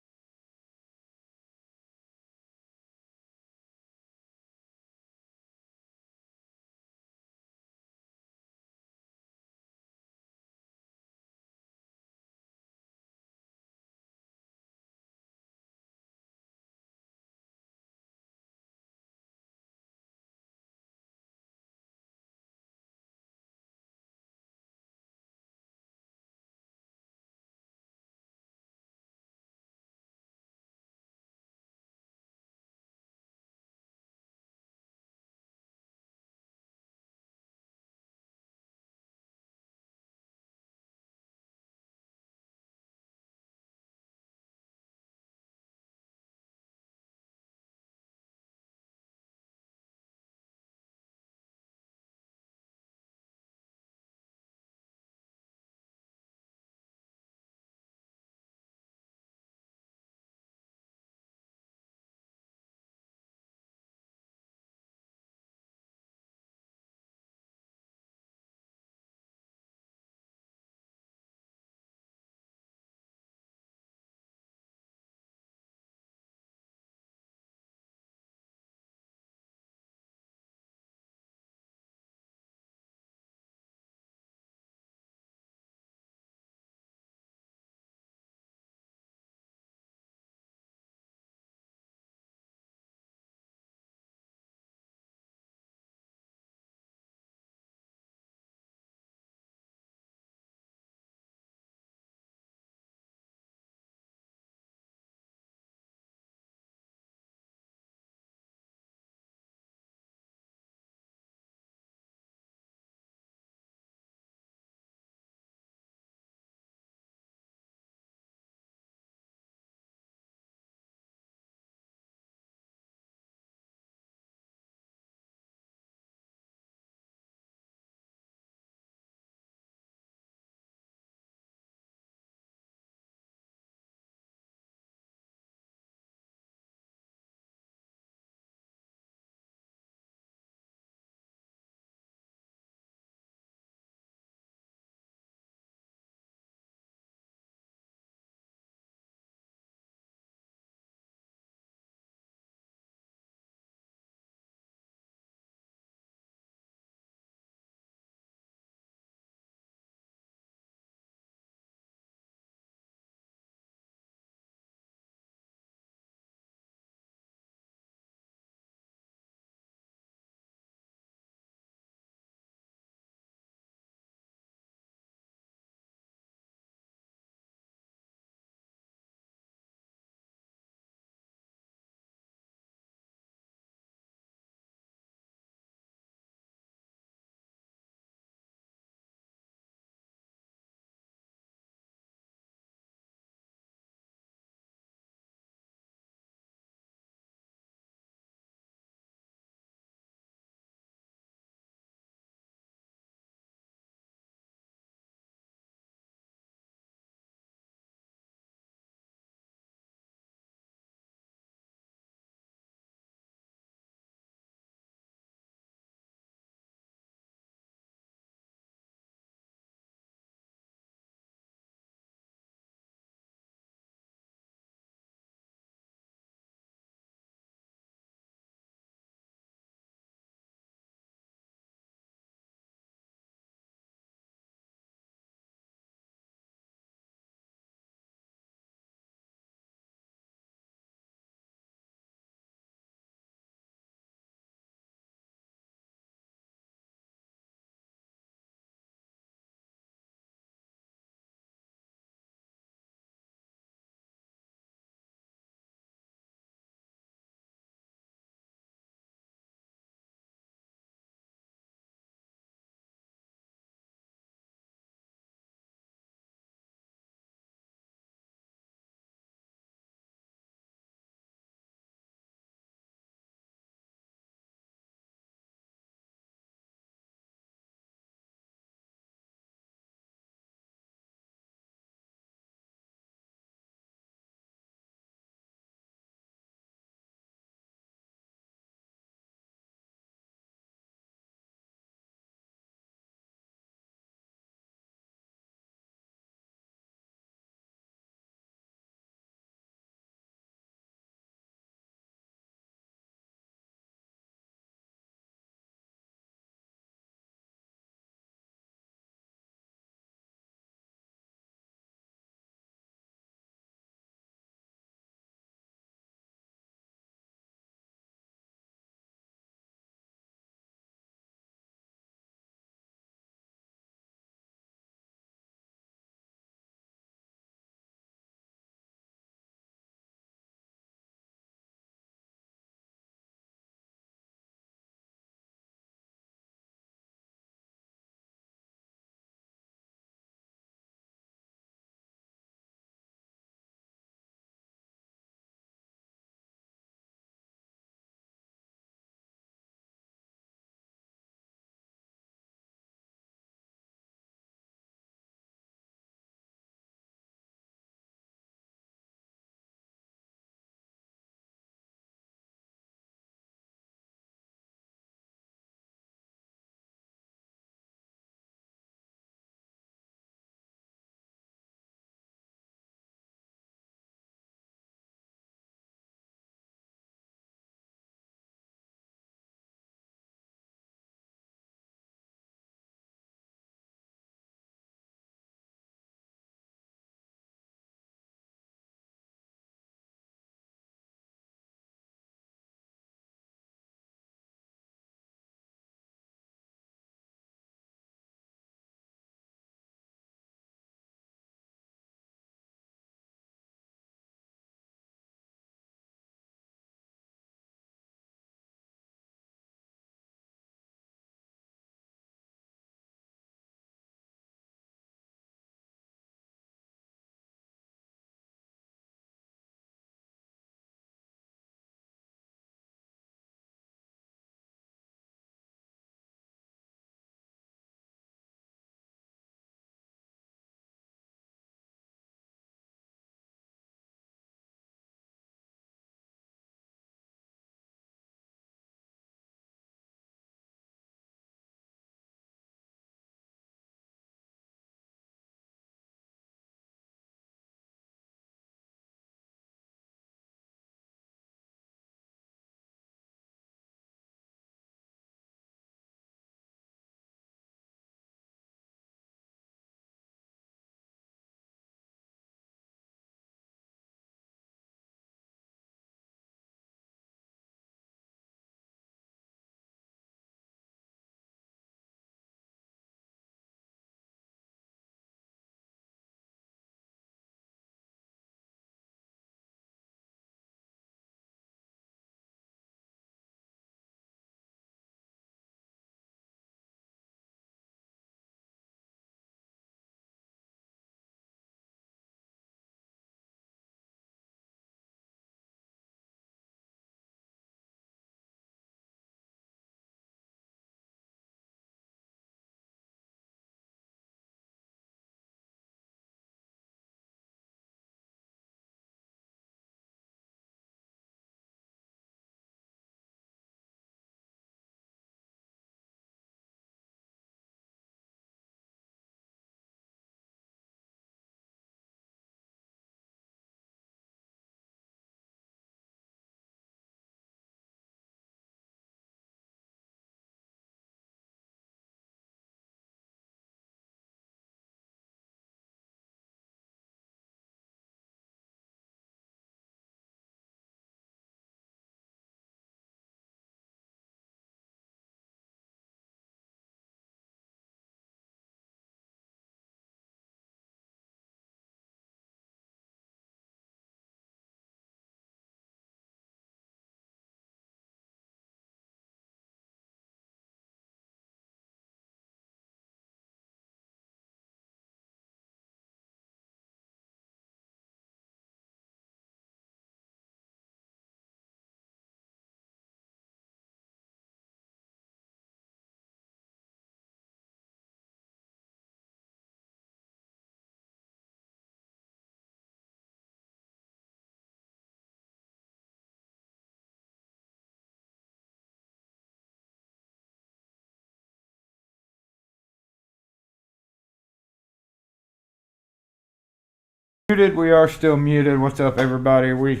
Muted. We are still muted. What's up, everybody? We're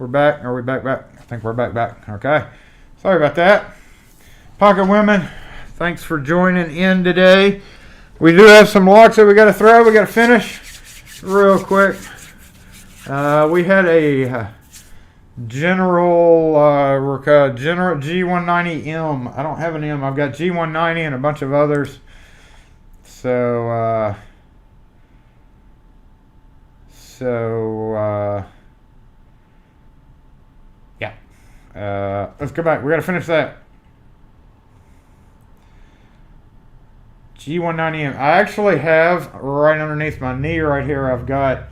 back. Are we back? I think we're back. Okay. Sorry about that. Pocket women, thanks for joining in today. We do have some locks that we got to throw. We got to finish real quick. We had a general G190M. I don't have an M. I've got G190 and a bunch of others. So yeah. Let's go back. We got to finish that. G190M. I actually have right underneath my knee right here. I've got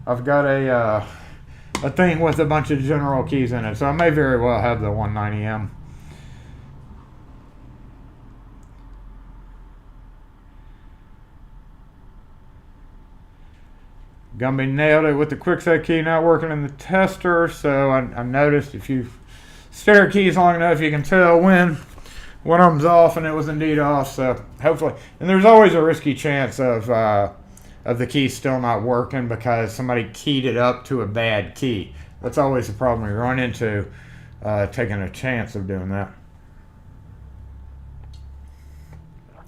a thing with a bunch of general keys in it, so I may very well have the 190M. Gumby nailed it with the quickset key not working in the tester, so I noticed if you stare at keys long enough, you can tell when one of them's off, and it was indeed off. So hopefully, and there's always a risky chance of the key still not working because somebody keyed it up to a bad key. That's always the problem we run into, taking a chance of doing that.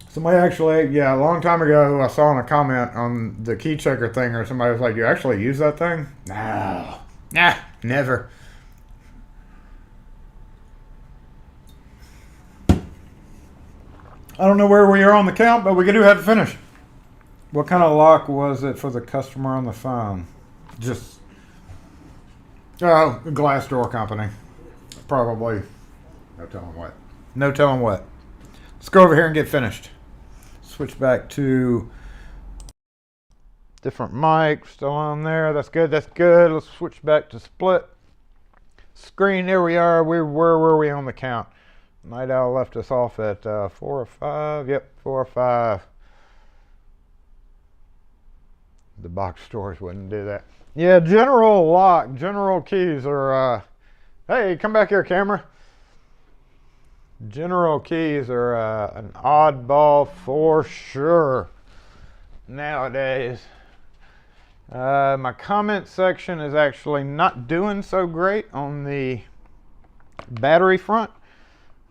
Somebody actually, a long time ago, I saw in a comment on the key checker thing, or somebody was like, "You actually use that thing?" No, nah, never. I don't know where we are on the count, but we do have to finish. What kind of lock was it for the customer on the phone? Just, glass door company. Probably. No telling what. No telling what. Let's go over here and get finished. Switch back to different mic. Still on there. That's good. That's good. Let's switch back to split screen. There we are. Where were we on the count? Night Owl left us off at 4 or 5. Yep, 4 or 5. The box stores wouldn't do that. Yeah, general lock, general keys are, hey, come back here, camera. General keys are an oddball for sure nowadays. My comment section is actually not doing so great on the battery front.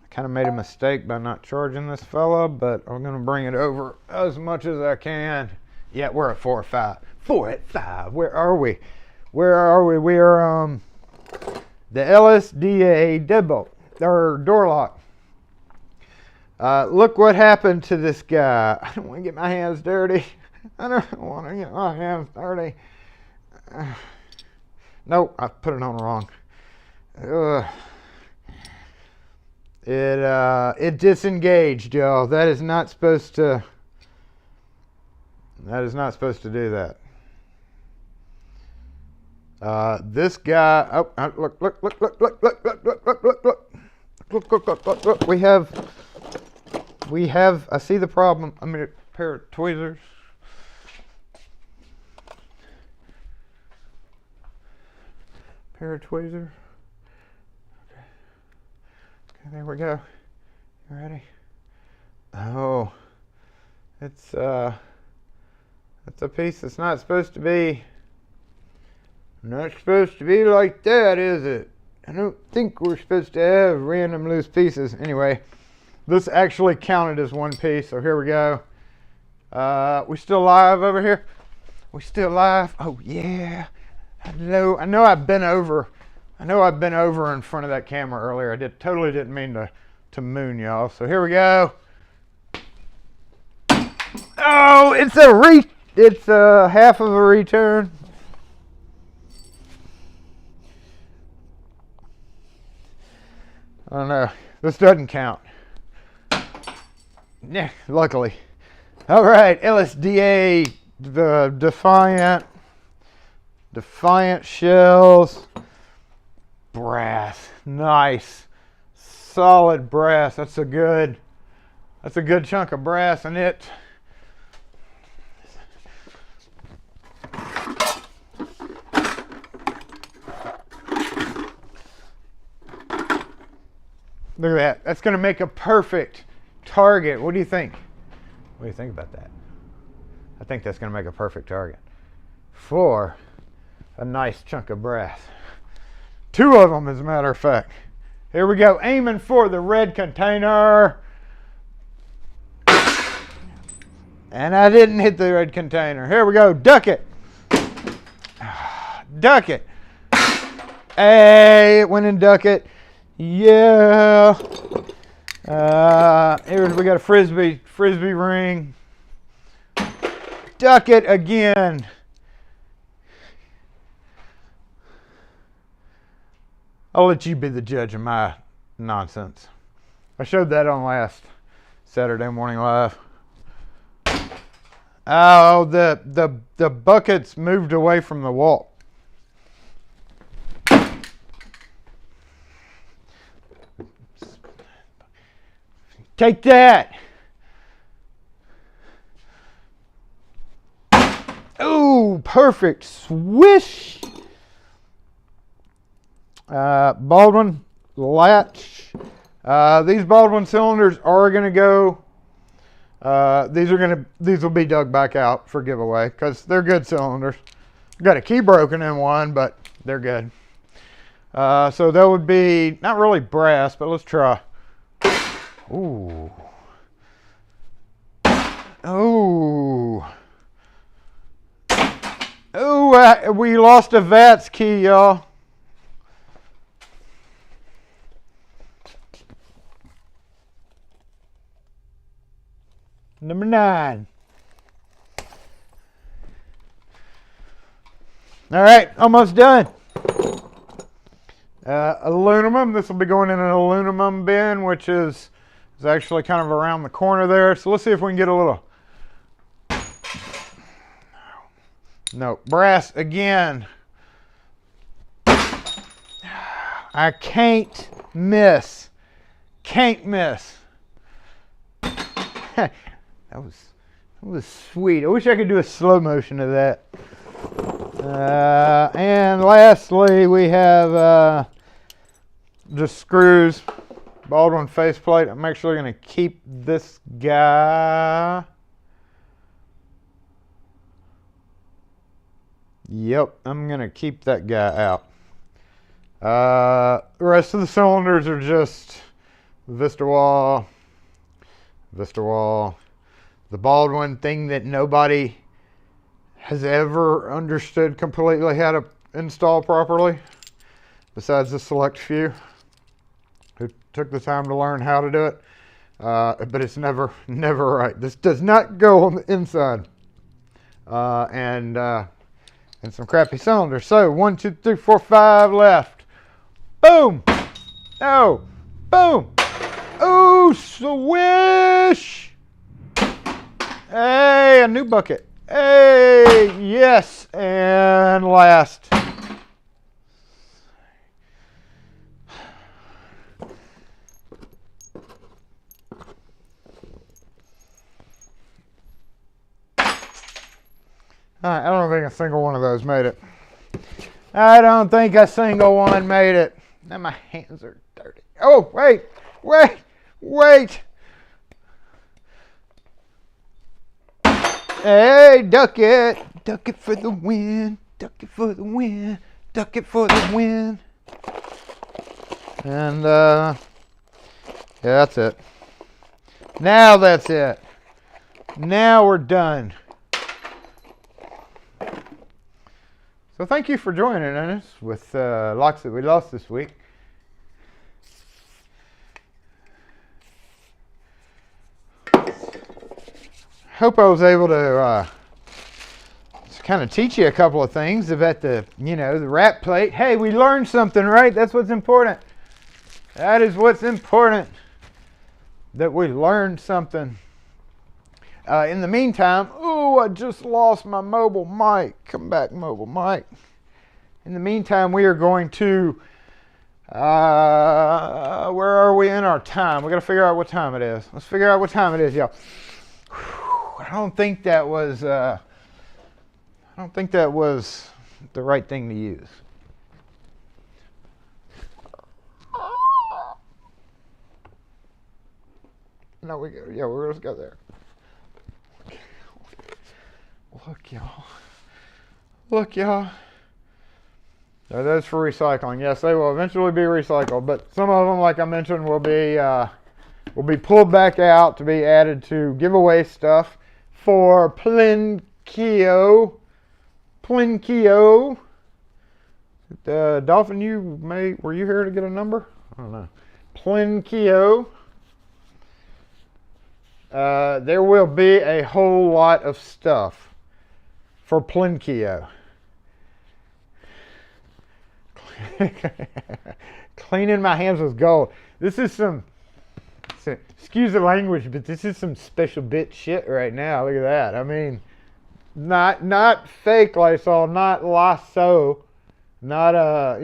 I kind of made a mistake by not charging this fella, but I'm going to bring it over as much as I can. Yeah, we're at 4 or 5. 4 at 5. Where are we? We are the LSDA deadbolt, or door lock. Look what happened to this guy. I don't want to get my hands dirty. I don't want to get my hands dirty. Nope, I put it on wrong. It disengaged, y'all. That is not supposed to do that. This guy, look. We have, I see the problem. I mean, a pair of tweezers. Okay, there we go. You ready? Oh, it's a piece that's not supposed to be like that, is it? I don't think we're supposed to have random loose pieces. Anyway, this actually counted as one piece, so here we go. We still live over here? We still live? Oh yeah. I know I've been over in front of that camera earlier. I totally didn't mean to moon y'all. So here we go. Oh, it's a half of a return. I don't know. This doesn't count. Yeah, luckily. All right, LSDA, the Defiant shells, brass, nice, solid brass. That's a good chunk of brass in it. Look at that. That's going to make a perfect target. What do you think? What do you think about that? I think that's going to make a perfect target. for a nice chunk of brass. 2 of them, as a matter of fact. Here we go, aiming for the red container. And I didn't hit the red container. Here we go, duck it. Duck it. Hey, it went in duck it. Yeah. Here we got a frisbee ring. Duck it again. I'll let you be the judge of my nonsense. I showed that on last Saturday Morning Live. Oh, the buckets moved away from the wall. Take that. Oh, perfect. Swish. Baldwin latch. These Baldwin cylinders are going to go. These will be dug back out for giveaway because they're good cylinders. Got a key broken in one, but they're good. So that would be not really brass, but let's try. Ooh. Oh. Oh, we lost a VATS key, y'all. Number 9. All right, almost done. Aluminum. This will be going in an aluminum bin, which is actually kind of around the corner there. So let's see if we can get a little. No, brass again. I can't miss. Can't miss. That was sweet. I wish I could do a slow motion of that. And lastly, we have just screws. Baldwin faceplate. I'm actually going to keep this guy. Yep, I'm going to keep that guy out. The rest of the cylinders are just Vista wall, the Baldwin thing that nobody has ever understood completely how to install properly, besides the select few who took the time to learn how to do it. But it's never right. This does not go on the inside. And some crappy cylinders. So 1, 2, 3, 4, 5 left. Boom! Oh! Boom! Oh, swish! Hey, a new bucket. Hey, yes, and last. I don't think a single one of those made it. I don't think a single one made it. Now my hands are dirty. Oh, wait. Hey, duck it. Duck it for the win. Duck it for the win. Duck it for the win. And, yeah, that's it. Now that's it. Now we're done. So thank you for joining us with Locks That We Lost this week. Hope I was able to kind of teach you a couple of things about the wrap plate. Hey, we learned something, right? That's what's important. That is what's important. That we learned something. In the meantime, I just lost my mobile mic. Come back, mobile mic. In the meantime, we are going to, where are we in our time? We got to figure out what time it is. Let's figure out what time it is, y'all. I don't think that was the right thing to use. No, we're just go there. Look, y'all. Look, y'all. Are those for recycling? Yes, they will eventually be recycled, but some of them, like I mentioned, will be pulled back out to be added to giveaway stuff for Plinkio. Plinkio. Dolphin, were you here to get a number? I don't know. Plinkio. There will be a whole lot of stuff for Plinkio. Cleaning my hands with gold. This is excuse the language, but this is some special bit shit right now. Look at that. I mean, not fake Lysol, not Lasso, not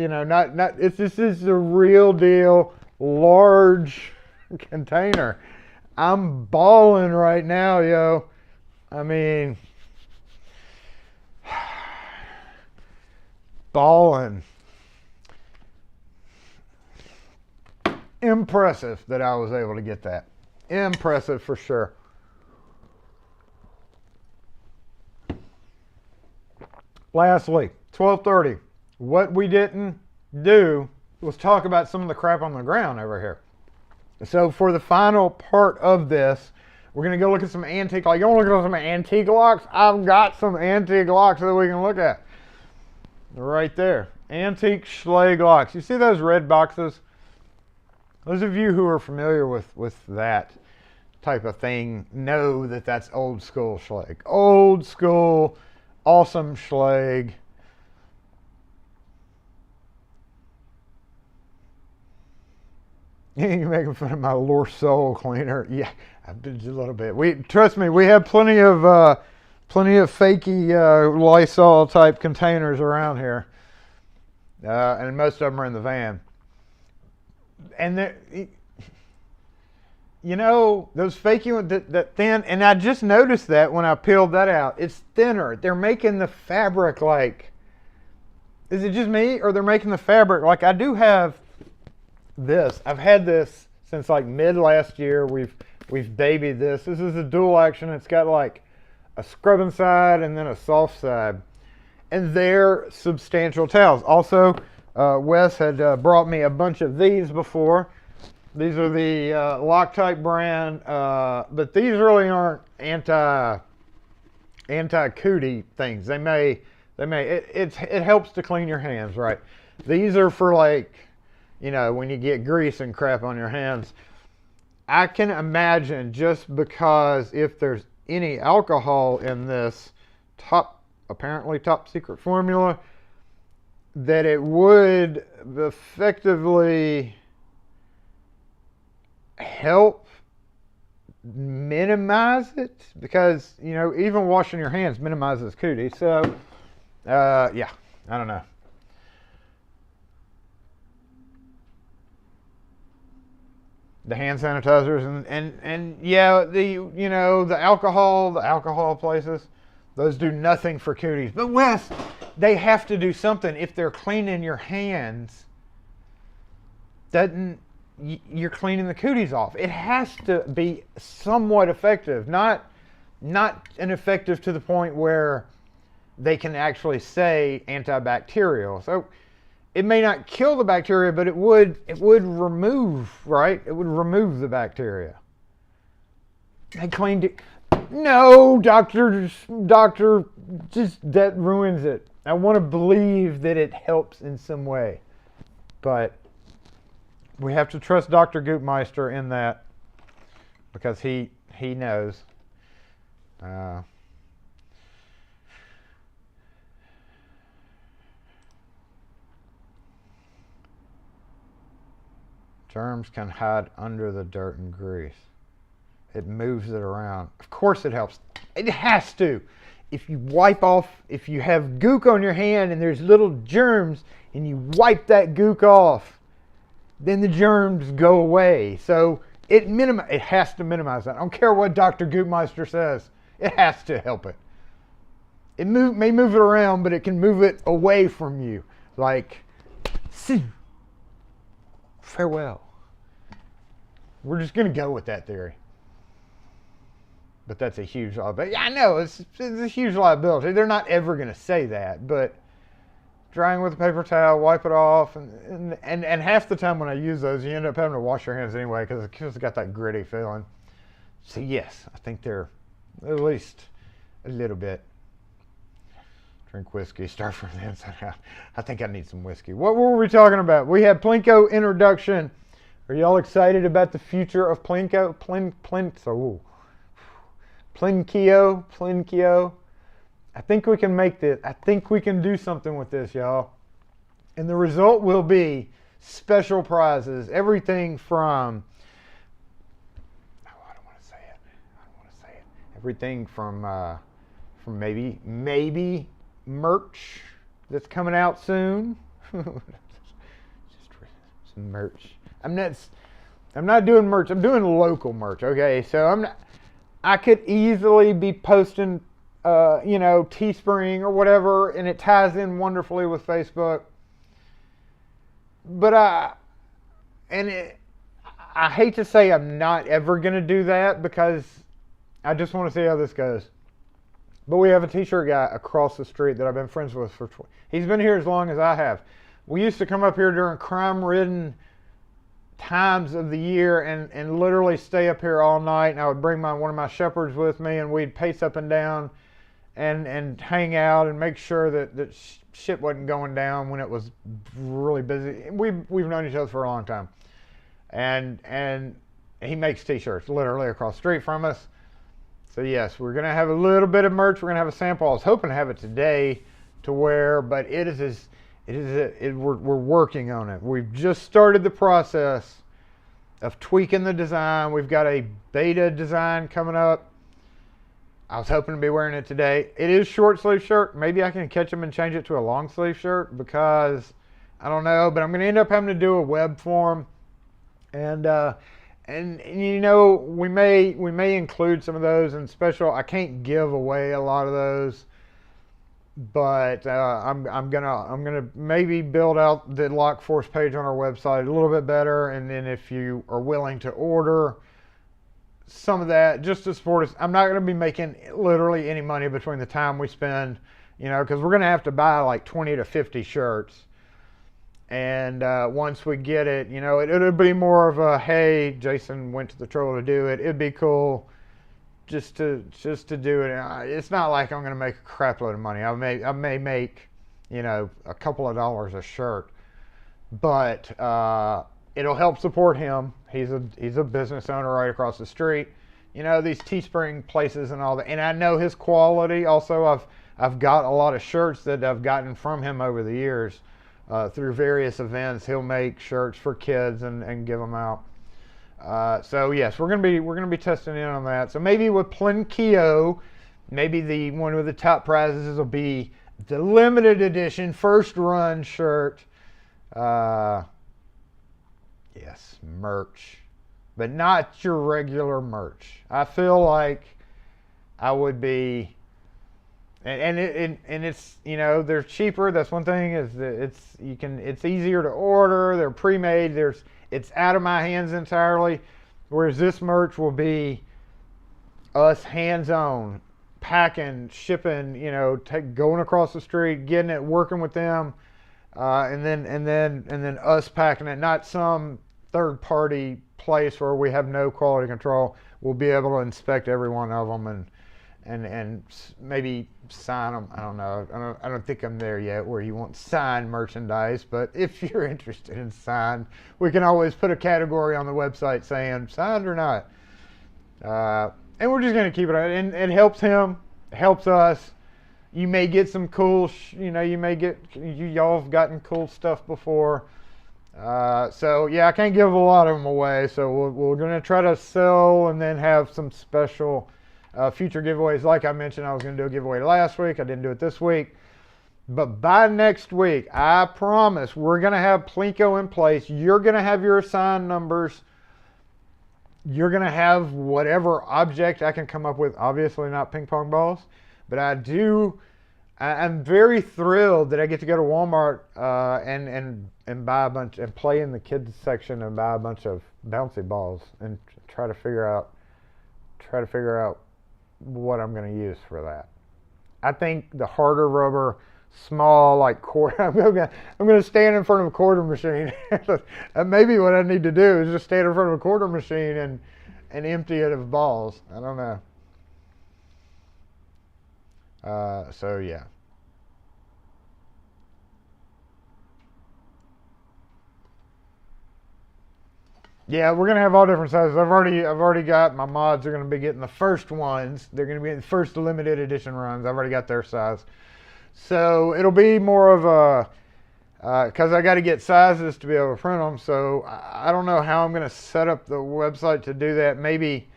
this is the real deal, large container. I'm balling right now, yo. I mean, balling. Impressive that I was able to get that. Impressive for sure. Lastly, 12:30. What we didn't do was talk about some of the crap on the ground over here. So for the final part of this, we're going to go look at some antique locks. You want to look at some antique locks? I've got some antique locks that we can look at. Right there. Antique Schlage locks. You see those red boxes? Those of you who are familiar with that type of thing know that that's old school Schlage. Old school, awesome Schlage. You're making fun of my Lorso cleaner. Yeah, I've been a little bit. Trust me, we have plenty of fakey Lysol type containers around here, and most of them are in the van. And those fakey ones, that thin, and I just noticed that when I peeled that out, it's thinner. They're making the fabric like, is it just me, or they're making the fabric like, I do have this. I've had this since like mid last year. We've babied this. This is a dual action. It's got like a scrubbing side and then a soft side, and they're substantial towels. Also, Wes had brought me a bunch of these before. These are the Loctite brand, but these really aren't anti-cootie things. It helps to clean your hands, right? These are for like, when you get grease and crap on your hands. I can imagine, just because if there's any alcohol in this apparently top secret formula, that it would effectively help minimize it, because even washing your hands minimizes cootie. So yeah, I don't know. The hand sanitizers and yeah, the alcohol places, those do nothing for cooties. But Wes, they have to do something if they're cleaning your hands. You're cleaning the cooties off. It has to be somewhat effective, not ineffective to the point where they can actually say antibacterial. So it may not kill the bacteria, but it would remove, right? It would remove the bacteria. They cleaned it. No, doctor, just that ruins it. I want to believe that it helps in some way, but we have to trust Dr. Goopmeister in that, because he knows. Germs can hide under the dirt and grease. It moves it around. Of course it helps. It has to. If you have gook on your hand and there's little germs and you wipe that gook off, then the germs go away. So it has to minimize that. I don't care what Dr. Goopmeister says. It has to help it. It may move it around, but it can move it away from you. Like, farewell. We're just going to go with that theory. But that's a huge liability. Yeah, I know, it's a huge liability. They're not ever going to say that, but drying with a paper towel, wipe it off, and half the time when I use those, you end up having to wash your hands anyway because it's got that gritty feeling. So yes, I think they're at least a little bit. Drink whiskey, start from the inside out. I think I need some whiskey. What were we talking about? We had Plinkio introduction. Are y'all excited about the future of Plinkio? Plinkio. I think we can make this. I think we can do something with this, y'all. And the result will be special prizes. Everything from, I don't want to say it. Everything from maybe merch that's coming out soon. Just some merch. I'm not doing merch. I'm doing local merch. Okay, so I could easily be posting, Teespring or whatever, and it ties in wonderfully with Facebook. But I hate to say I'm not ever going to do that because I just want to see how this goes. But we have a t-shirt guy across the street that I've been friends with he's been here as long as I have. We used to come up here during crime-ridden times of the year and literally stay up here all night, and I would bring one of my shepherds with me, and we'd pace up and down and hang out and make sure that shit wasn't going down when it was really busy. We've known each other for a long time, and he makes t-shirts literally across the street from us. So yes, we're gonna have a little bit of merch. We're gonna have a sample. I was hoping to have it today to wear, but we're working on it. We've just started the process of tweaking the design. We've got a beta design coming up. I was hoping to be wearing it today. It is short sleeve shirt. Maybe I can catch them and change it to a long sleeve shirt because I don't know, but I'm going to end up having to do a web form, and we may include some of those in special. I can't give away a lot of those, but I'm gonna maybe build out the Lock Force page on our website a little bit better, and then if you are willing to order some of that just to support us, I'm not going to be making literally any money between the time we spend, because we're going to have to buy like 20 to 50 shirts. And once we get it, it'll be more of a, hey, Jason went to the trouble to do it. It'd be cool just to do it. It's not like I'm going to make a crap load of money. I may make, a couple of dollars a shirt, but it'll help support him. He's a business owner right across the street. These Teespring places and all that. And I know his quality. Also, I've got a lot of shirts that I've gotten from him over the years. Through various events, he'll make shirts for kids and give them out. So yes, we're gonna be testing in on that. So maybe with Plinkio, maybe one of the top prizes will be the limited edition first run shirt. Yes, merch, but not your regular merch. I feel like I would be. And it's they're cheaper. That's one thing is that it's easier to order. They're pre-made. It's out of my hands entirely. Whereas this merch will be us hands-on, packing, shipping. Going across the street, getting it, working with them, and then us packing it. Not some third-party place where we have no quality control. We'll be able to inspect every one of them and maybe sign them. I don't know. I don't think I'm there yet where you want signed merchandise, but if you're interested in signed, we can always put a category on the website saying signed or not. And we're just going to keep it on. And it helps him, helps us. You may get some cool, y'all have gotten cool stuff before. So yeah, I can't give a lot of them away. So we're going to try to sell and then have some special future giveaways. Like I mentioned, I was going to do a giveaway last week. I didn't do it this week. But by next week, I promise we're going to have Plinkio in place. You're going to have your assigned numbers. You're going to have whatever object I can come up with. Obviously not ping pong balls. But I'm very thrilled that I get to go to Walmart and buy a bunch and play in the kids section and buy a bunch of bouncy balls and try to figure out what I'm going to use for that. I think the harder rubber, small, like quarter, I'm going to stand in front of a quarter machine. And maybe what I need to do is just stand in front of a quarter machine and empty it of balls. I don't know. So yeah. Yeah, we're gonna have all different sizes. I've already got my mods are gonna be getting the first ones. They're gonna be the first limited edition runs. I've already got their size. So it'll be more of a, because I got to get sizes to be able to print them. So I don't know how I'm going to set up the website to do that. Maybe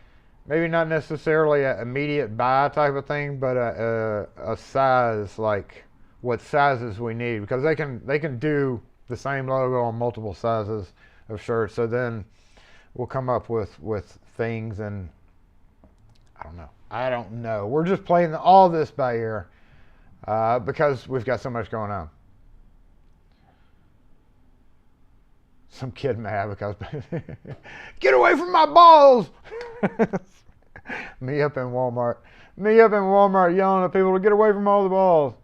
not necessarily an immediate buy type of thing, but a size, like what sizes we need, because they can do the same logo on multiple sizes of shirts. So then we'll come up with things, and I don't know. We're just playing all this by ear. Because we've got so much going on. Some kid mad because get away from my balls. Me up in Walmart yelling at people to get away from all the balls.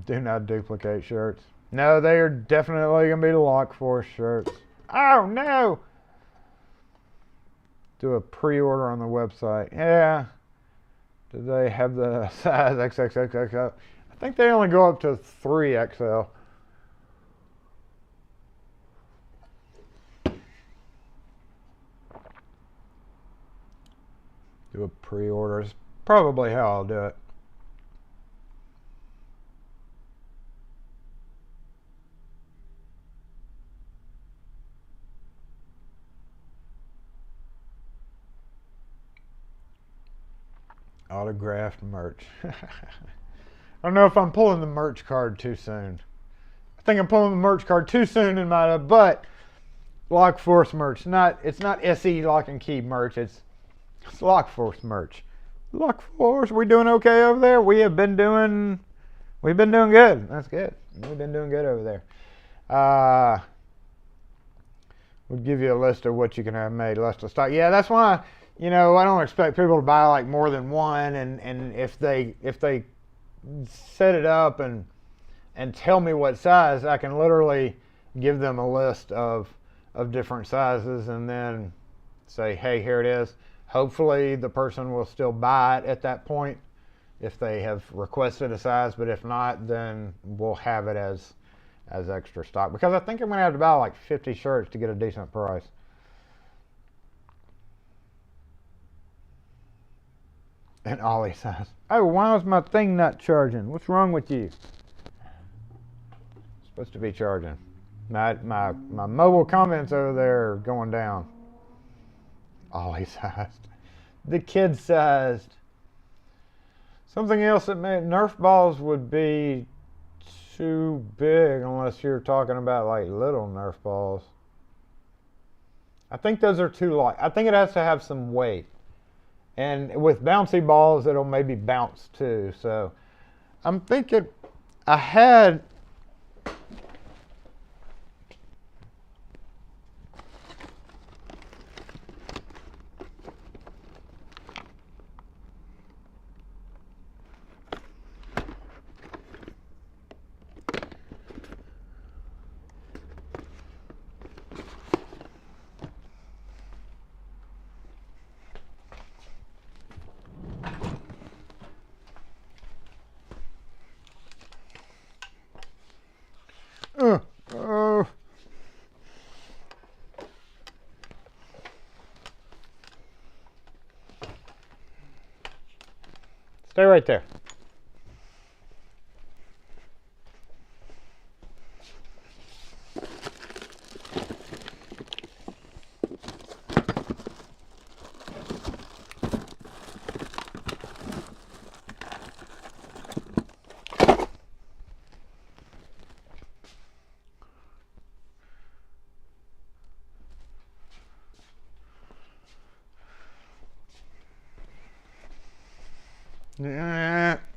Do not duplicate shirts. No, they are definitely gonna be the Lockforce shirts. Oh no. Do a pre-order on the website. Yeah. Do they have the size XXXXL? I think they only go up to 3XL. Do a pre-order is probably how I'll do it. Autographed merch. I don't know if I'm pulling the merch card too soon. I think I'm pulling the merch card too soon in my, but Lockforce merch. It's not SE Lock and Key merch. It's Lockforce merch. Lockforce, we doing okay over there? We've been doing good. That's good. We've been doing good over there. We'll give you a list of what you can have made, list of stock. Yeah, that's why. I don't expect people to buy like more than one, and if they set it up and tell me what size, I can literally give them a list of different sizes and then say, hey, here it is. Hopefully the person will still buy it at that point if they have requested a size, but if not, then we'll have it as extra stock, because I think I'm going to have to buy like 50 shirts to get a decent price. And Ollie says, oh, why is my thing not charging? What's wrong with you? It's supposed to be charging. My mobile comments over there are going down. Ollie sized. The kid sized. Something else that made Nerf balls would be too big unless you're talking about like little Nerf balls. I think those are too light. I think it has to have some weight. And with bouncy balls, it'll maybe bounce too. So I'm thinking I had stay right there.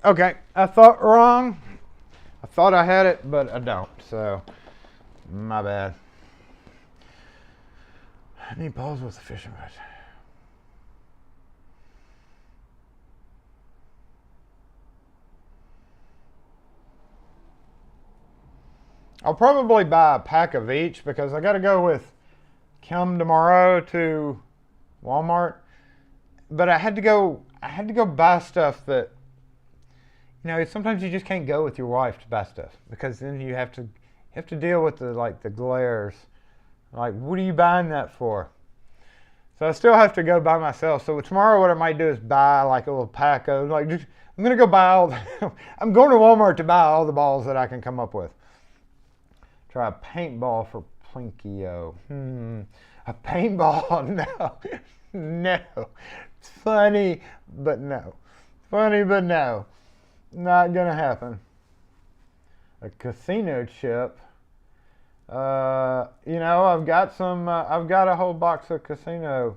Okay, I thought wrong. I thought I had it, but I don't, so my bad. I need balls with a fishing rod. I'll probably buy a pack of each because I got to go with Kim tomorrow to Walmart. But I had to go buy stuff that, sometimes you just can't go with your wife to buy stuff because then you have to deal with the glares. Like, what are you buying that for? So I still have to go by myself. So tomorrow what I might do is buy like a little pack of I'm gonna go buy I'm going to Walmart to buy all the balls that I can come up with. Try a paintball for Plinkio. A paintball? No. No. It's funny, but no. Funny, but no. Not gonna happen. A casino chip. I've got a whole box of casino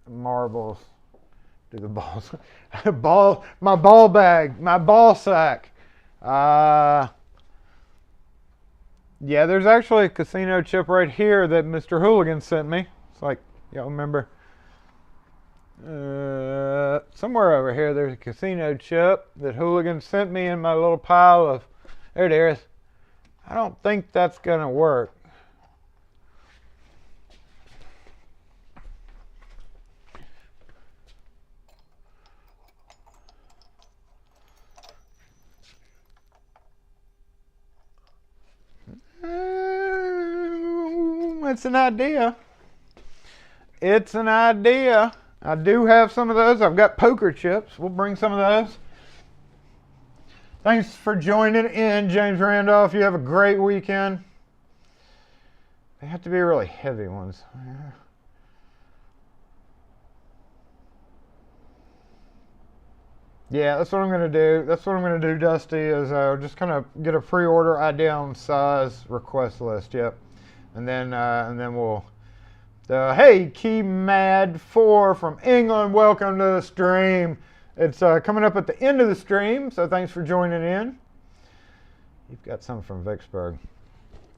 marbles. Do the balls. My ball bag, my ball sack. Yeah, there's actually a casino chip right here that Mr. Hooligan sent me. It's like, y'all remember? Somewhere over here there's a casino chip that Hooligan sent me in my little pile of, there it is. I don't think that's gonna work. It's an idea. It's an idea. I do have some of those. I've got poker chips. We'll bring some of those. Thanks for joining in, James Randolph. You have a great weekend. They have to be really heavy ones. Yeah, that's what I'm going to do. That's what I'm going to do, Dusty, is just kind of get a pre-order idea on size request list. Yep. And then we'll... hey, Key Mad 4 from England, welcome to the stream. It's coming up at the end of the stream, so thanks for joining in. You've got some from Vicksburg.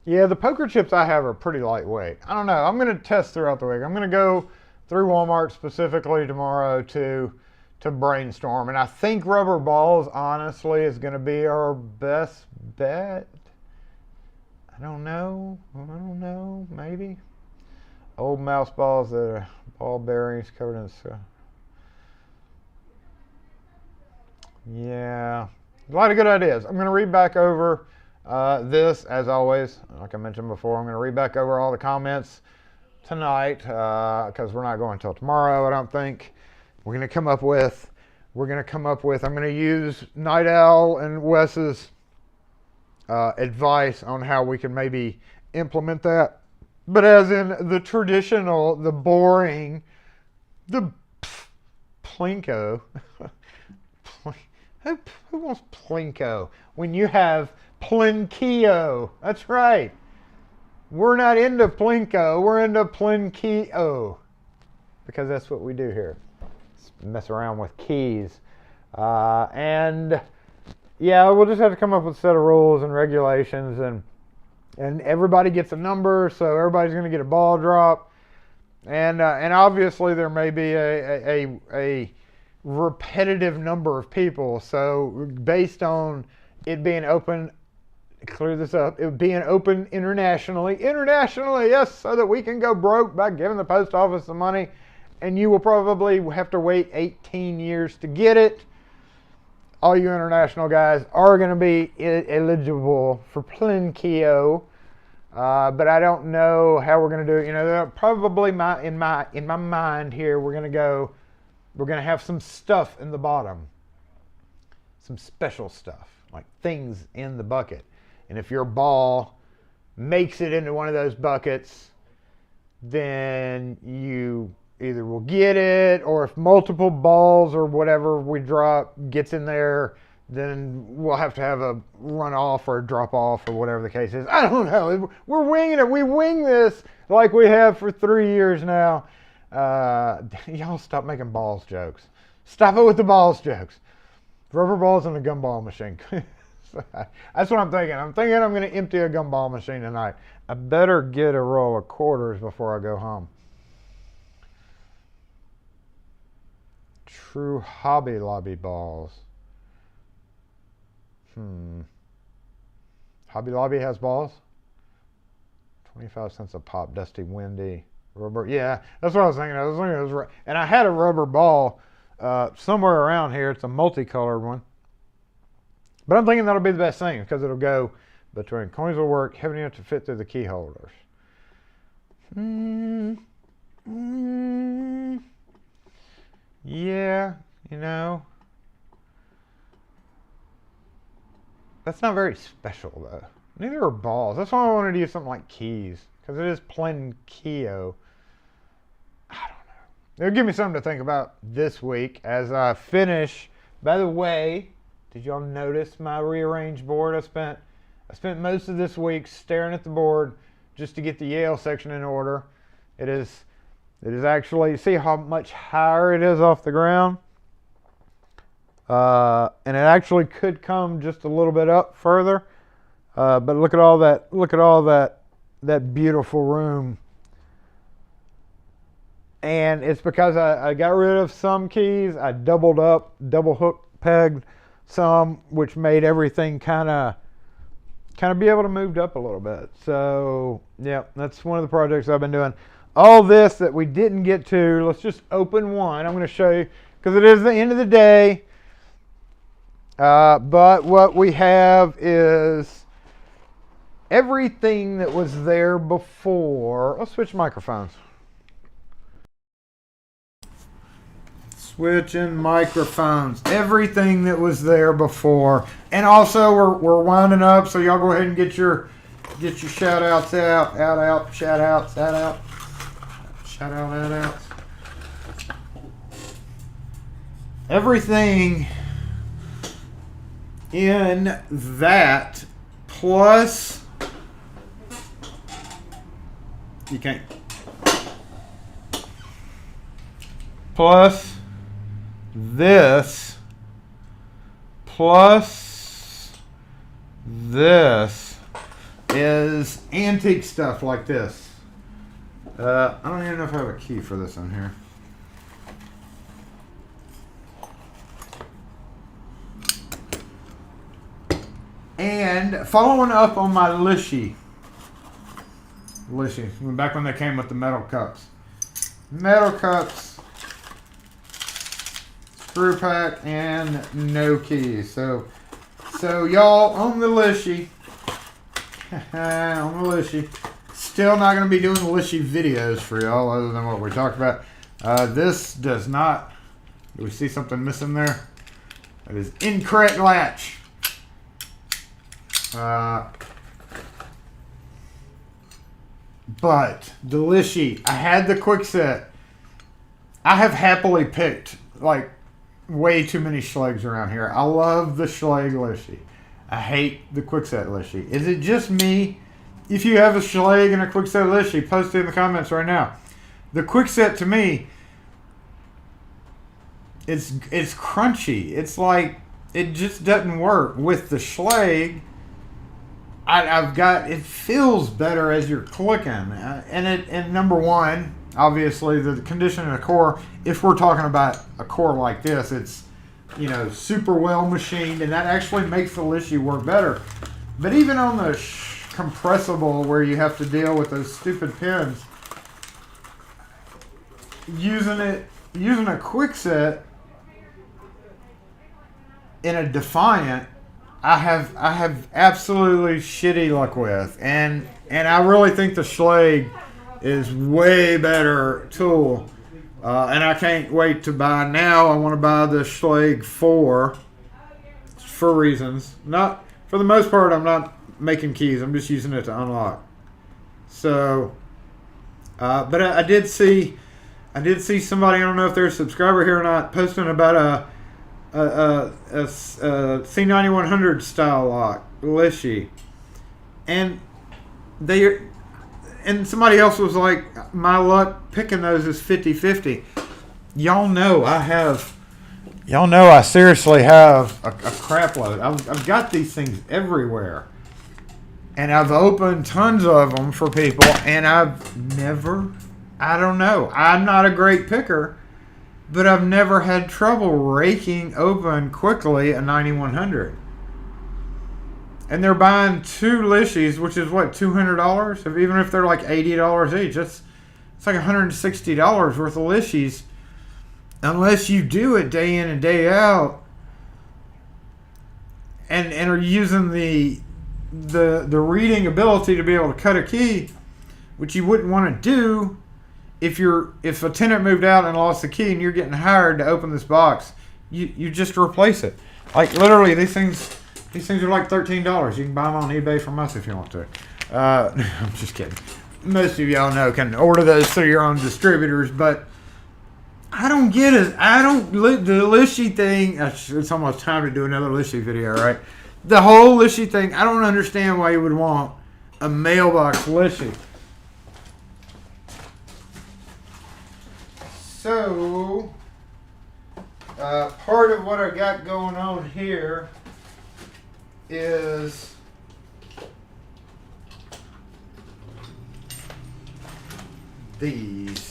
Yeah, the poker chips I have are pretty lightweight. I don't know. I'm going to test throughout the week. I'm going to go through Walmart specifically tomorrow to brainstorm. And I think rubber balls, honestly, is going to be our best bet. I don't know. Maybe. Old mouse balls that are ball bearings covered in stuff. Yeah, a lot of good ideas. I'm going to read back over this, as always. Like I mentioned before, I'm going to read back over all the comments tonight because we're not going until tomorrow, I don't think. We're going to come up with, I'm going to use Night Owl and Wes's advice on how we can maybe implement that. But as in the traditional, the boring, the Plinko. Who wants Plinko when you have Plinkio? That's right. We're not into Plinko. We're into Plinkio because that's what we do here. Mess around with keys. And yeah, we'll just have to come up with a set of rules and regulations, and everybody gets a number, so everybody's going to get a ball drop. And obviously there may be a repetitive number of people. So based on it being open, clear this up, it being open internationally, yes, so that we can go broke by giving the post office the money, and you will probably have to wait 18 years to get it. All you international guys are going to be eligible for Plinkio, but I don't know how we're going to do it. Probably in my mind here, we're going to have some stuff in the bottom, some special stuff, like things in the bucket. And if your ball makes it into one of those buckets, then you either will get it, or if multiple balls or whatever we drop gets in there, then we'll have to have a runoff or a drop off or whatever the case is. I don't know. We're winging it. We wing this like we have for 3 years now. Y'all stop making balls jokes. Stop it with the balls jokes. Rubber balls and a gumball machine. That's what I'm thinking. I'm thinking I'm going to empty a gumball machine tonight. I better get a roll of quarters before I go home. True Hobby Lobby balls. Hobby Lobby has balls. 25 cents a pop, dusty, windy. Rubber, yeah, that's what I was thinking. And I had a rubber ball somewhere around here. It's a multicolored one. But I'm thinking that'll be the best thing because it'll go between. Coins will work heavy enough to fit through the key holders. Yeah, you know. That's not very special though. Neither are balls. That's why I wanted to use something like keys. Because it is Plinkio. I don't know. It'll give me something to think about this week as I finish. By the way, did y'all notice my rearranged board? I spent most of this week staring at the board just to get the Yale section in order. It is actually, see how much higher it is off the ground? And it actually could come just a little bit up further. But look at all that beautiful room. And it's because I got rid of some keys. I double hook pegged some, which made everything kind of be able to move up a little bit. So yeah, that's one of the projects I've been doing. All this that we didn't get to, let's just open one. I'm going to show you because it is the end of the day. But what we have is everything that was there before. Let's switch microphones. Switching microphones. Everything that was there before. And also we're winding up, so y'all go ahead and get your shout outs out. Shout outs. Everything in that plus you can't plus this plus this is antique stuff like this. I don't even know if I have a key for this in here. And following up on my Lishy, back when they came with the metal cups, screw pack, and no keys. So y'all on the Lishy, still not going to be doing the Lishy videos for y'all other than what we talked about. This does not. Do we see something missing there? That is incorrect latch. But the Lishy, I had the quick set. I have happily picked like way too many Schlags around here. I love the Schlag Lishy. I hate the quick set Lishy. Is it just me? If you have a Schlag and a quick set Lishy, post it in the comments right now. The quick set to me, it's crunchy. It's like it just doesn't work with the Schlag. It feels better as you're clicking, and number one, obviously the condition of the core. If we're talking about a core like this, it's super well machined, and that actually makes the Lishy work better. But even on the compressible, where you have to deal with those stupid pins, using a quick set in a Defiant, I have absolutely shitty luck with, and I really think the Schlag is way better tool, and I can't wait to buy now. I want to buy the Schlag 4 for reasons. Not for the most part. I'm not making keys. I'm just using it to unlock. So, but I did see somebody. I don't know if they're a subscriber here or not, posting about a C9100 style lock Lishy, and somebody else was like, my luck picking those is 50-50. Y'all know I seriously have a crap load. I've got these things everywhere, and I've opened tons of them for people, and I don't know, I'm not a great picker, but I've never had trouble raking open quickly a 9100. and they're buying 2 Lishies, which is what, $200? Even if they're like $80 each, it's like $160 worth of Lishies. Unless you do it day in and day out, and are using the reading ability to be able to cut a key, which you wouldn't want to do if a tenant moved out and lost the key and you're getting hired to open this box. You just replace it. Like literally, these things are like $13. You can buy them on eBay from us if you want to. I'm just kidding. Most of y'all know can order those through your own distributors, but I don't get it. The Lishi thing, it's almost time to do another Lishi video, right? The whole Lishi thing, I don't understand why you would want a mailbox Lishi. So, part of what I got going on here is these.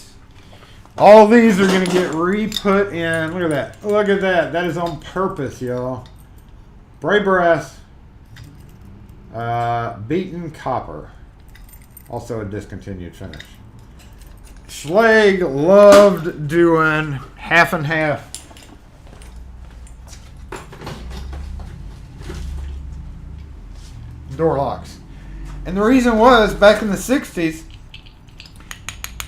All these are going to get re-put in. Look at that. Look at that. That is on purpose, y'all. Bray brass. Beaten copper. Also a discontinued finish. Schlage loved doing half and half. Door locks. And the reason was, back in the 60s,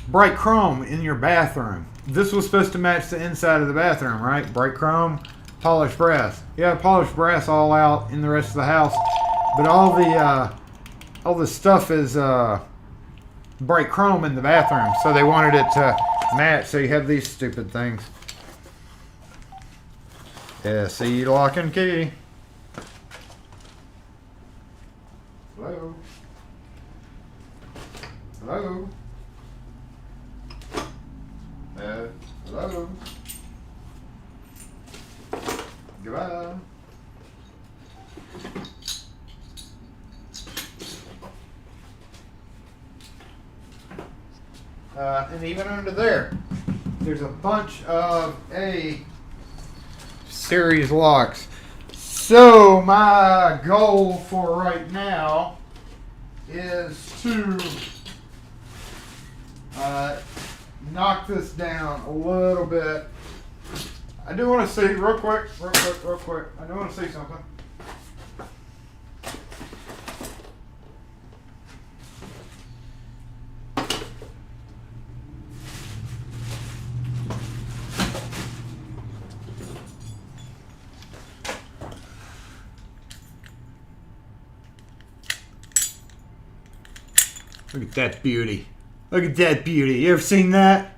bright chrome in your bathroom. This was supposed to match the inside of the bathroom, right? Bright chrome, polished brass. Yeah, polished brass all out in the rest of the house, but all the stuff is bright chrome in the bathroom, so they wanted it to match. So you have these stupid things. SE lock and key. Hello. Hello. Hello. Goodbye. And even under there's a bunch of A series locks. So my goal for right now is to knock this down a little bit. I do want to see real quick. I do want to see something. Look at that beauty. Look at that beauty. You ever seen that?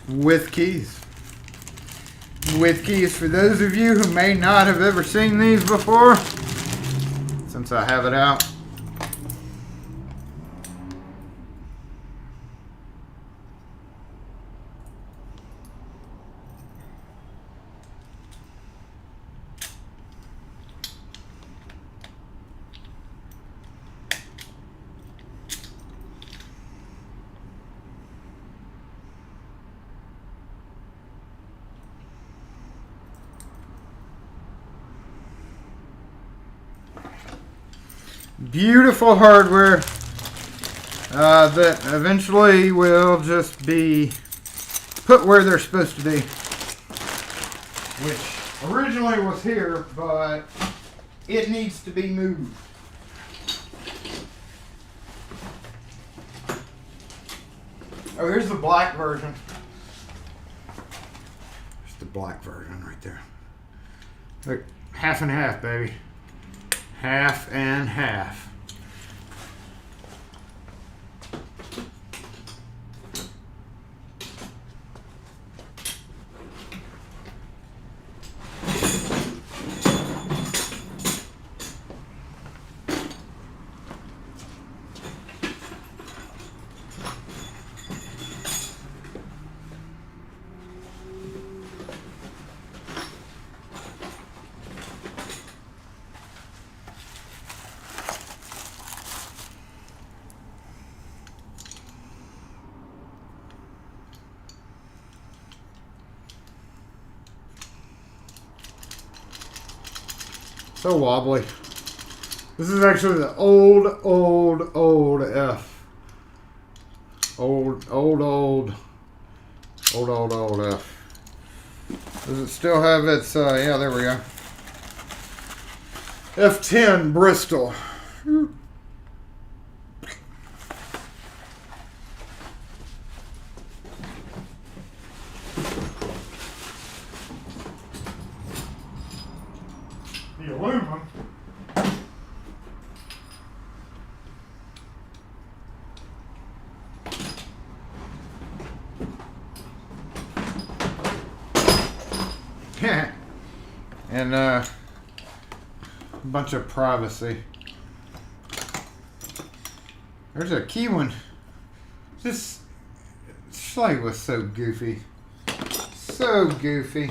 With keys. With keys. For those of you who may not have ever seen these before, since I have it out. Beautiful hardware that eventually will just be put where they're supposed to be, which originally was here, but it needs to be moved. Oh, here's the black version. There's the black version right there. Look, half and half, baby. Half and half. So wobbly. This is actually the old F. Old F. Does it still have its, yeah, there we go. F10 Bristol. The aluminum. And a bunch of privacy. There's a key one. This slide was so goofy. So goofy.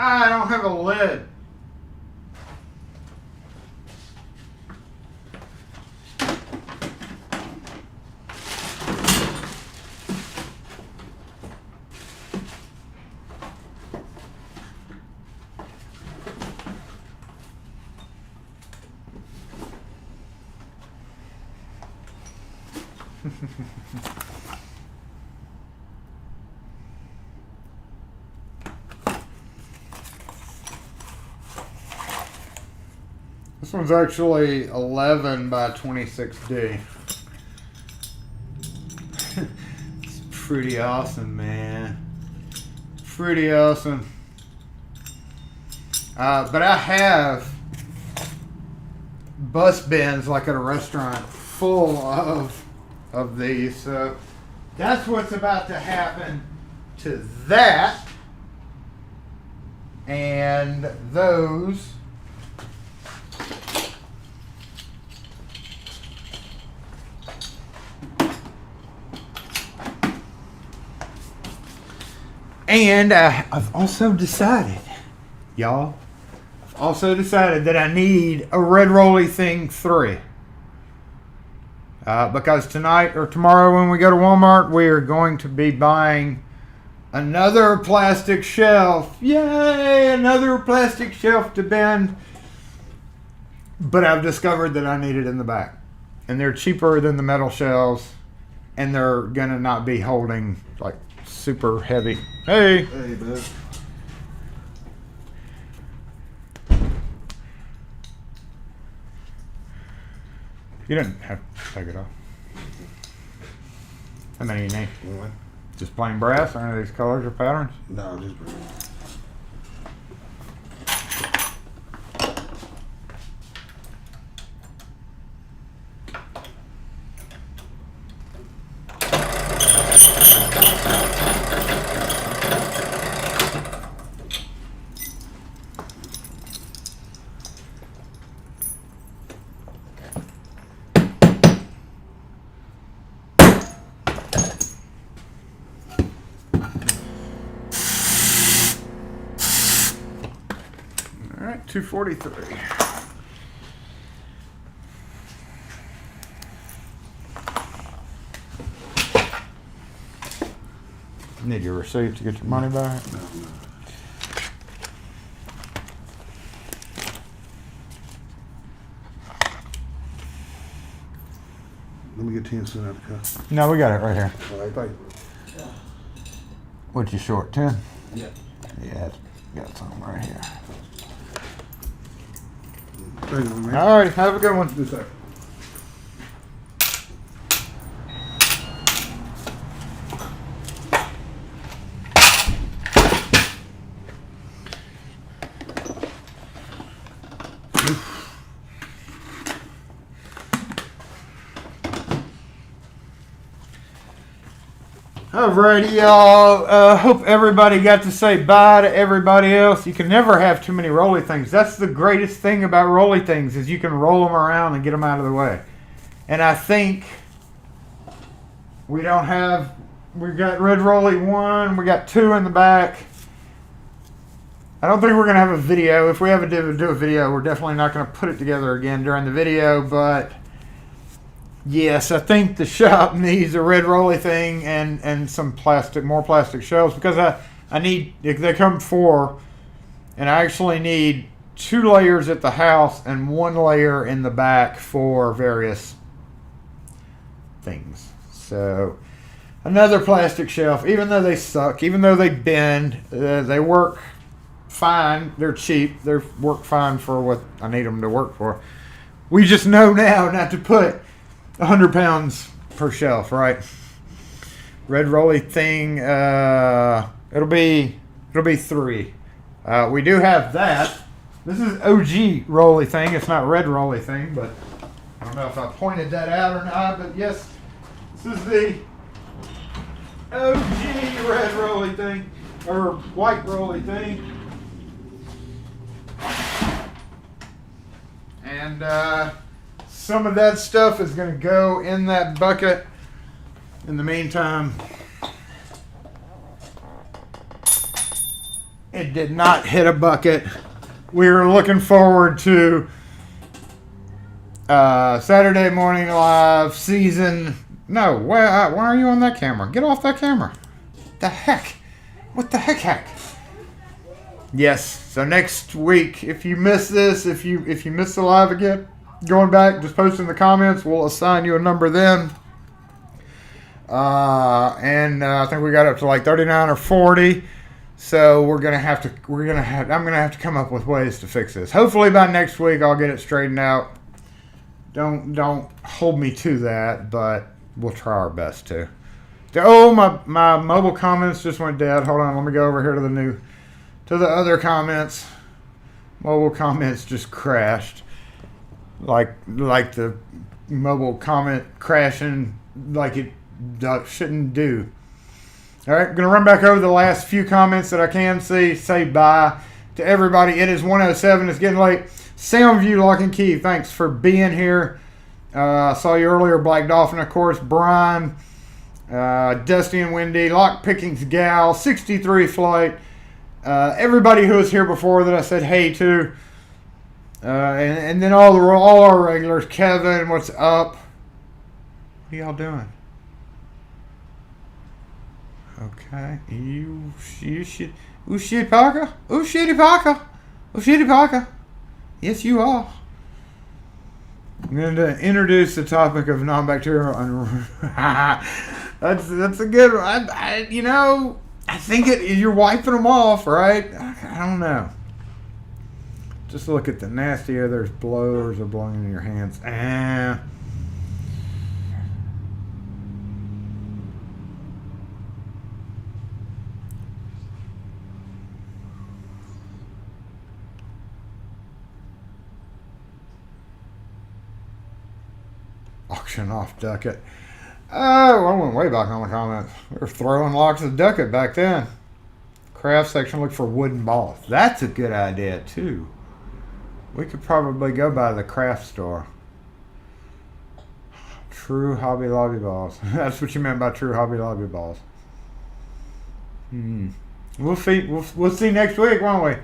I don't have a lid. This one's actually 11 by 26D. It's pretty awesome, man. Pretty awesome. But I have bus bins like at a restaurant full of these. So that's what's about to happen to that. And those. And I've also decided, y'all, that I need a Red Rolly Thing 3. Because tonight or tomorrow when we go to Walmart, we are going to be buying another plastic shelf. Yay! Another plastic shelf to bend. But I've discovered that I need it in the back. And they're cheaper than the metal shelves. And they're going to not be holding like super heavy. Hey! Hey, bud. You didn't have to take it off. How many you need? One. Just plain brass or any of these colors or patterns? No, just bring it. All right, 243. Need your receipt to get your money back? No. Let me get 10 cents out of the cup. No, we got it right here. All right, thank you. What's your short? 10? Yeah. Yeah, it's got some right here. Thank you, man. All right, have a good one. Yes, sir. Alrighty, y'all. Hope everybody got to say bye to everybody else. You can never have too many rolly things. That's the greatest thing about rolly things is you can roll them around and get them out of the way. And I think we got red rolly 1, we got 2 in the back. I don't think we're going to have a video. If we ever do a video, we're definitely not going to put it together again during the video, but yes, I think the shop needs a red rolly thing and some more plastic shelves because they come 4, and I actually need 2 layers at the house and 1 layer in the back for various things. So another plastic shelf, even though they suck, even though they bend, they work fine. They're cheap. They work fine for what I need them to work for. We just know now not to put 100 pounds per shelf, right? Red rolly thing, it'll be 3. We do have that. This is OG rolly thing. It's not red rolly thing, but I don't know if I pointed that out or not, but yes, this is the OG red rolly thing, or white rolly thing. And some of that stuff is going to go in that bucket. In the meantime, it did not hit a bucket. We were looking forward to Saturday Morning Live season. No, why are you on that camera? Get off that camera. The heck? What the heck? Yes. So next week, if you miss this, if you miss the live again, going back, just post in the comments. We'll assign you a number then. I think we got up to like 39 or 40. So I'm gonna have to come up with ways to fix this. Hopefully by next week I'll get it straightened out. Don't hold me to that, but we'll try our best to. Oh, my mobile comments just went dead. Hold on, let me go over here to the other comments. Mobile comments just crashed. Like the mobile comment crashing like it shouldn't do. All right, I'm going to run back over the last few comments that I can see. Say bye to everybody. It is 1:07. It's getting late. Soundview Lock and Key, thanks for being here. I saw you earlier, Black Dolphin, of course. Brian, Dusty and Wendy, Lock Pickings Gal, 63 Flight. Everybody who was here before that I said hey to. And then all our regulars. Kevin, what's up? What are y'all doing? Okay. Ushidi Parker. Yes, you are. I'm going to introduce the topic of non-bacterial. That's a good one. I think you're wiping them off, right? I don't know. Just look at the nasty air. There's blowers are blowing in your hands. Auction off Ducket. Oh, I went way back on the comments. We were throwing locks of Ducket back then. Craft section, look for wooden balls. That's a good idea, too. We could probably go by the craft store. True Hobby Lobby balls. That's what you meant by true Hobby Lobby balls. We'll see. We'll see next week, won't we?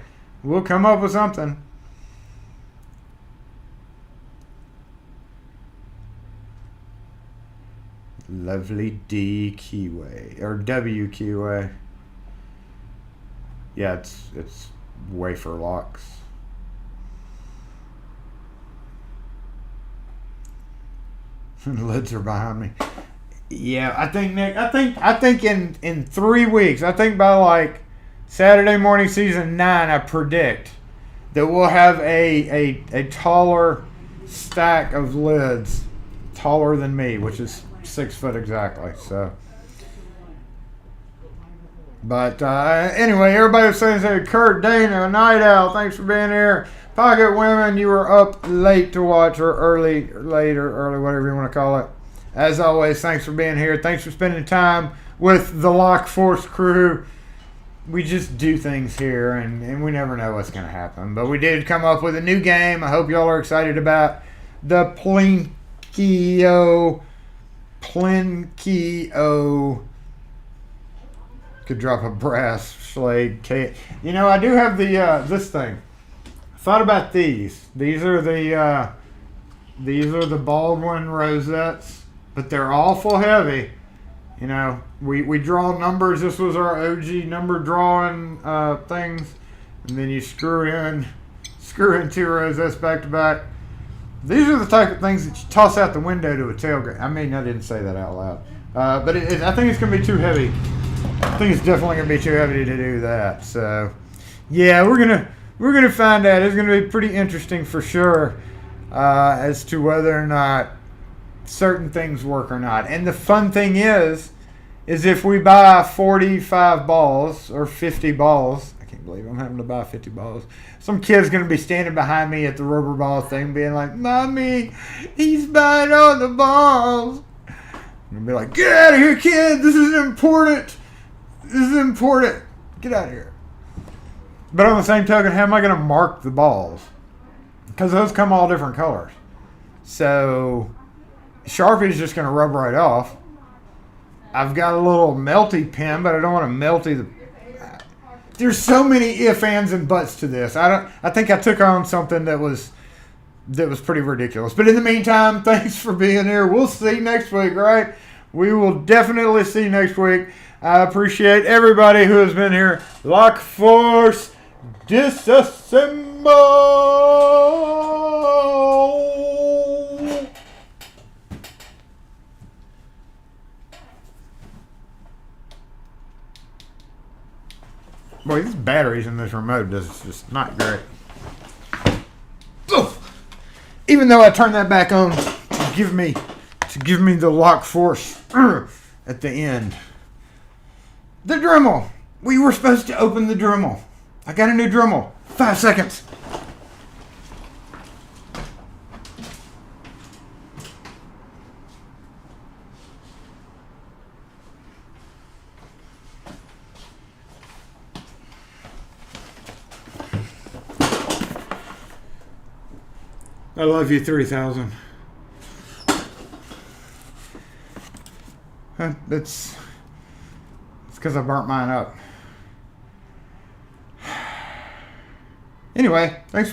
We'll come up with something. Lovely D keyway or W keyway. Yeah, it's wafer locks. Lids are behind me. Yeah, I think Nick. I think in 3 weeks. I think by like Saturday morning season 9, I predict that will have a taller stack of lids, taller than me, which is 6 foot exactly. So, but anyway, everybody was saying, Kurt, Dana, Night Owl, thanks for being here. Pocket Women, you were up late to watch, or early, whatever you want to call it. As always, thanks for being here. Thanks for spending time with the Lock Force crew. We just do things here, and we never know what's going to happen. But we did come up with a new game. I hope y'all are excited about the Plinkio. Could drop a brass slade. You know, I do have the this thing. I thought about these. These are the Baldwin rosettes, but they're awful heavy. You know, we draw numbers. This was our OG number drawing things, and then you screw in 2 rosettes back to back. These are the type of things that you toss out the window to a tailgate. I mean, I didn't say that out loud, but I think it's gonna be too heavy. I think it's definitely gonna be too heavy to do that. So, yeah, we're gonna find out. It's gonna be pretty interesting for sure as to whether or not certain things work or not. And the fun thing is if we buy 45 balls or 50 balls, I can't believe I'm having to buy 50 balls. Some kid's going to be standing behind me at the rubber ball thing being like, Mommy, he's buying all the balls. And I'll be like, get out of here, kid. This is important. Get out of here. But on the same token, how am I going to mark the balls? Because those come all different colors. So Sharpie's just going to rub right off. I've got a little melty pen, but I don't want to melty the... There's so many ifs, ands, and buts to this. I think I took on something that was pretty ridiculous. But in the meantime, thanks for being here. We'll see next week, right? We will definitely see next week. I appreciate everybody who has been here. Lock Force, disassemble! Boy, these batteries in this remote is just not great. Ugh. Even though I turned that back on to give me the Lock Force at the end. The Dremel. We were supposed to open the Dremel. I got a new Dremel. 5 seconds. I love you, 3000. It's because I burnt mine up. Anyway, thanks for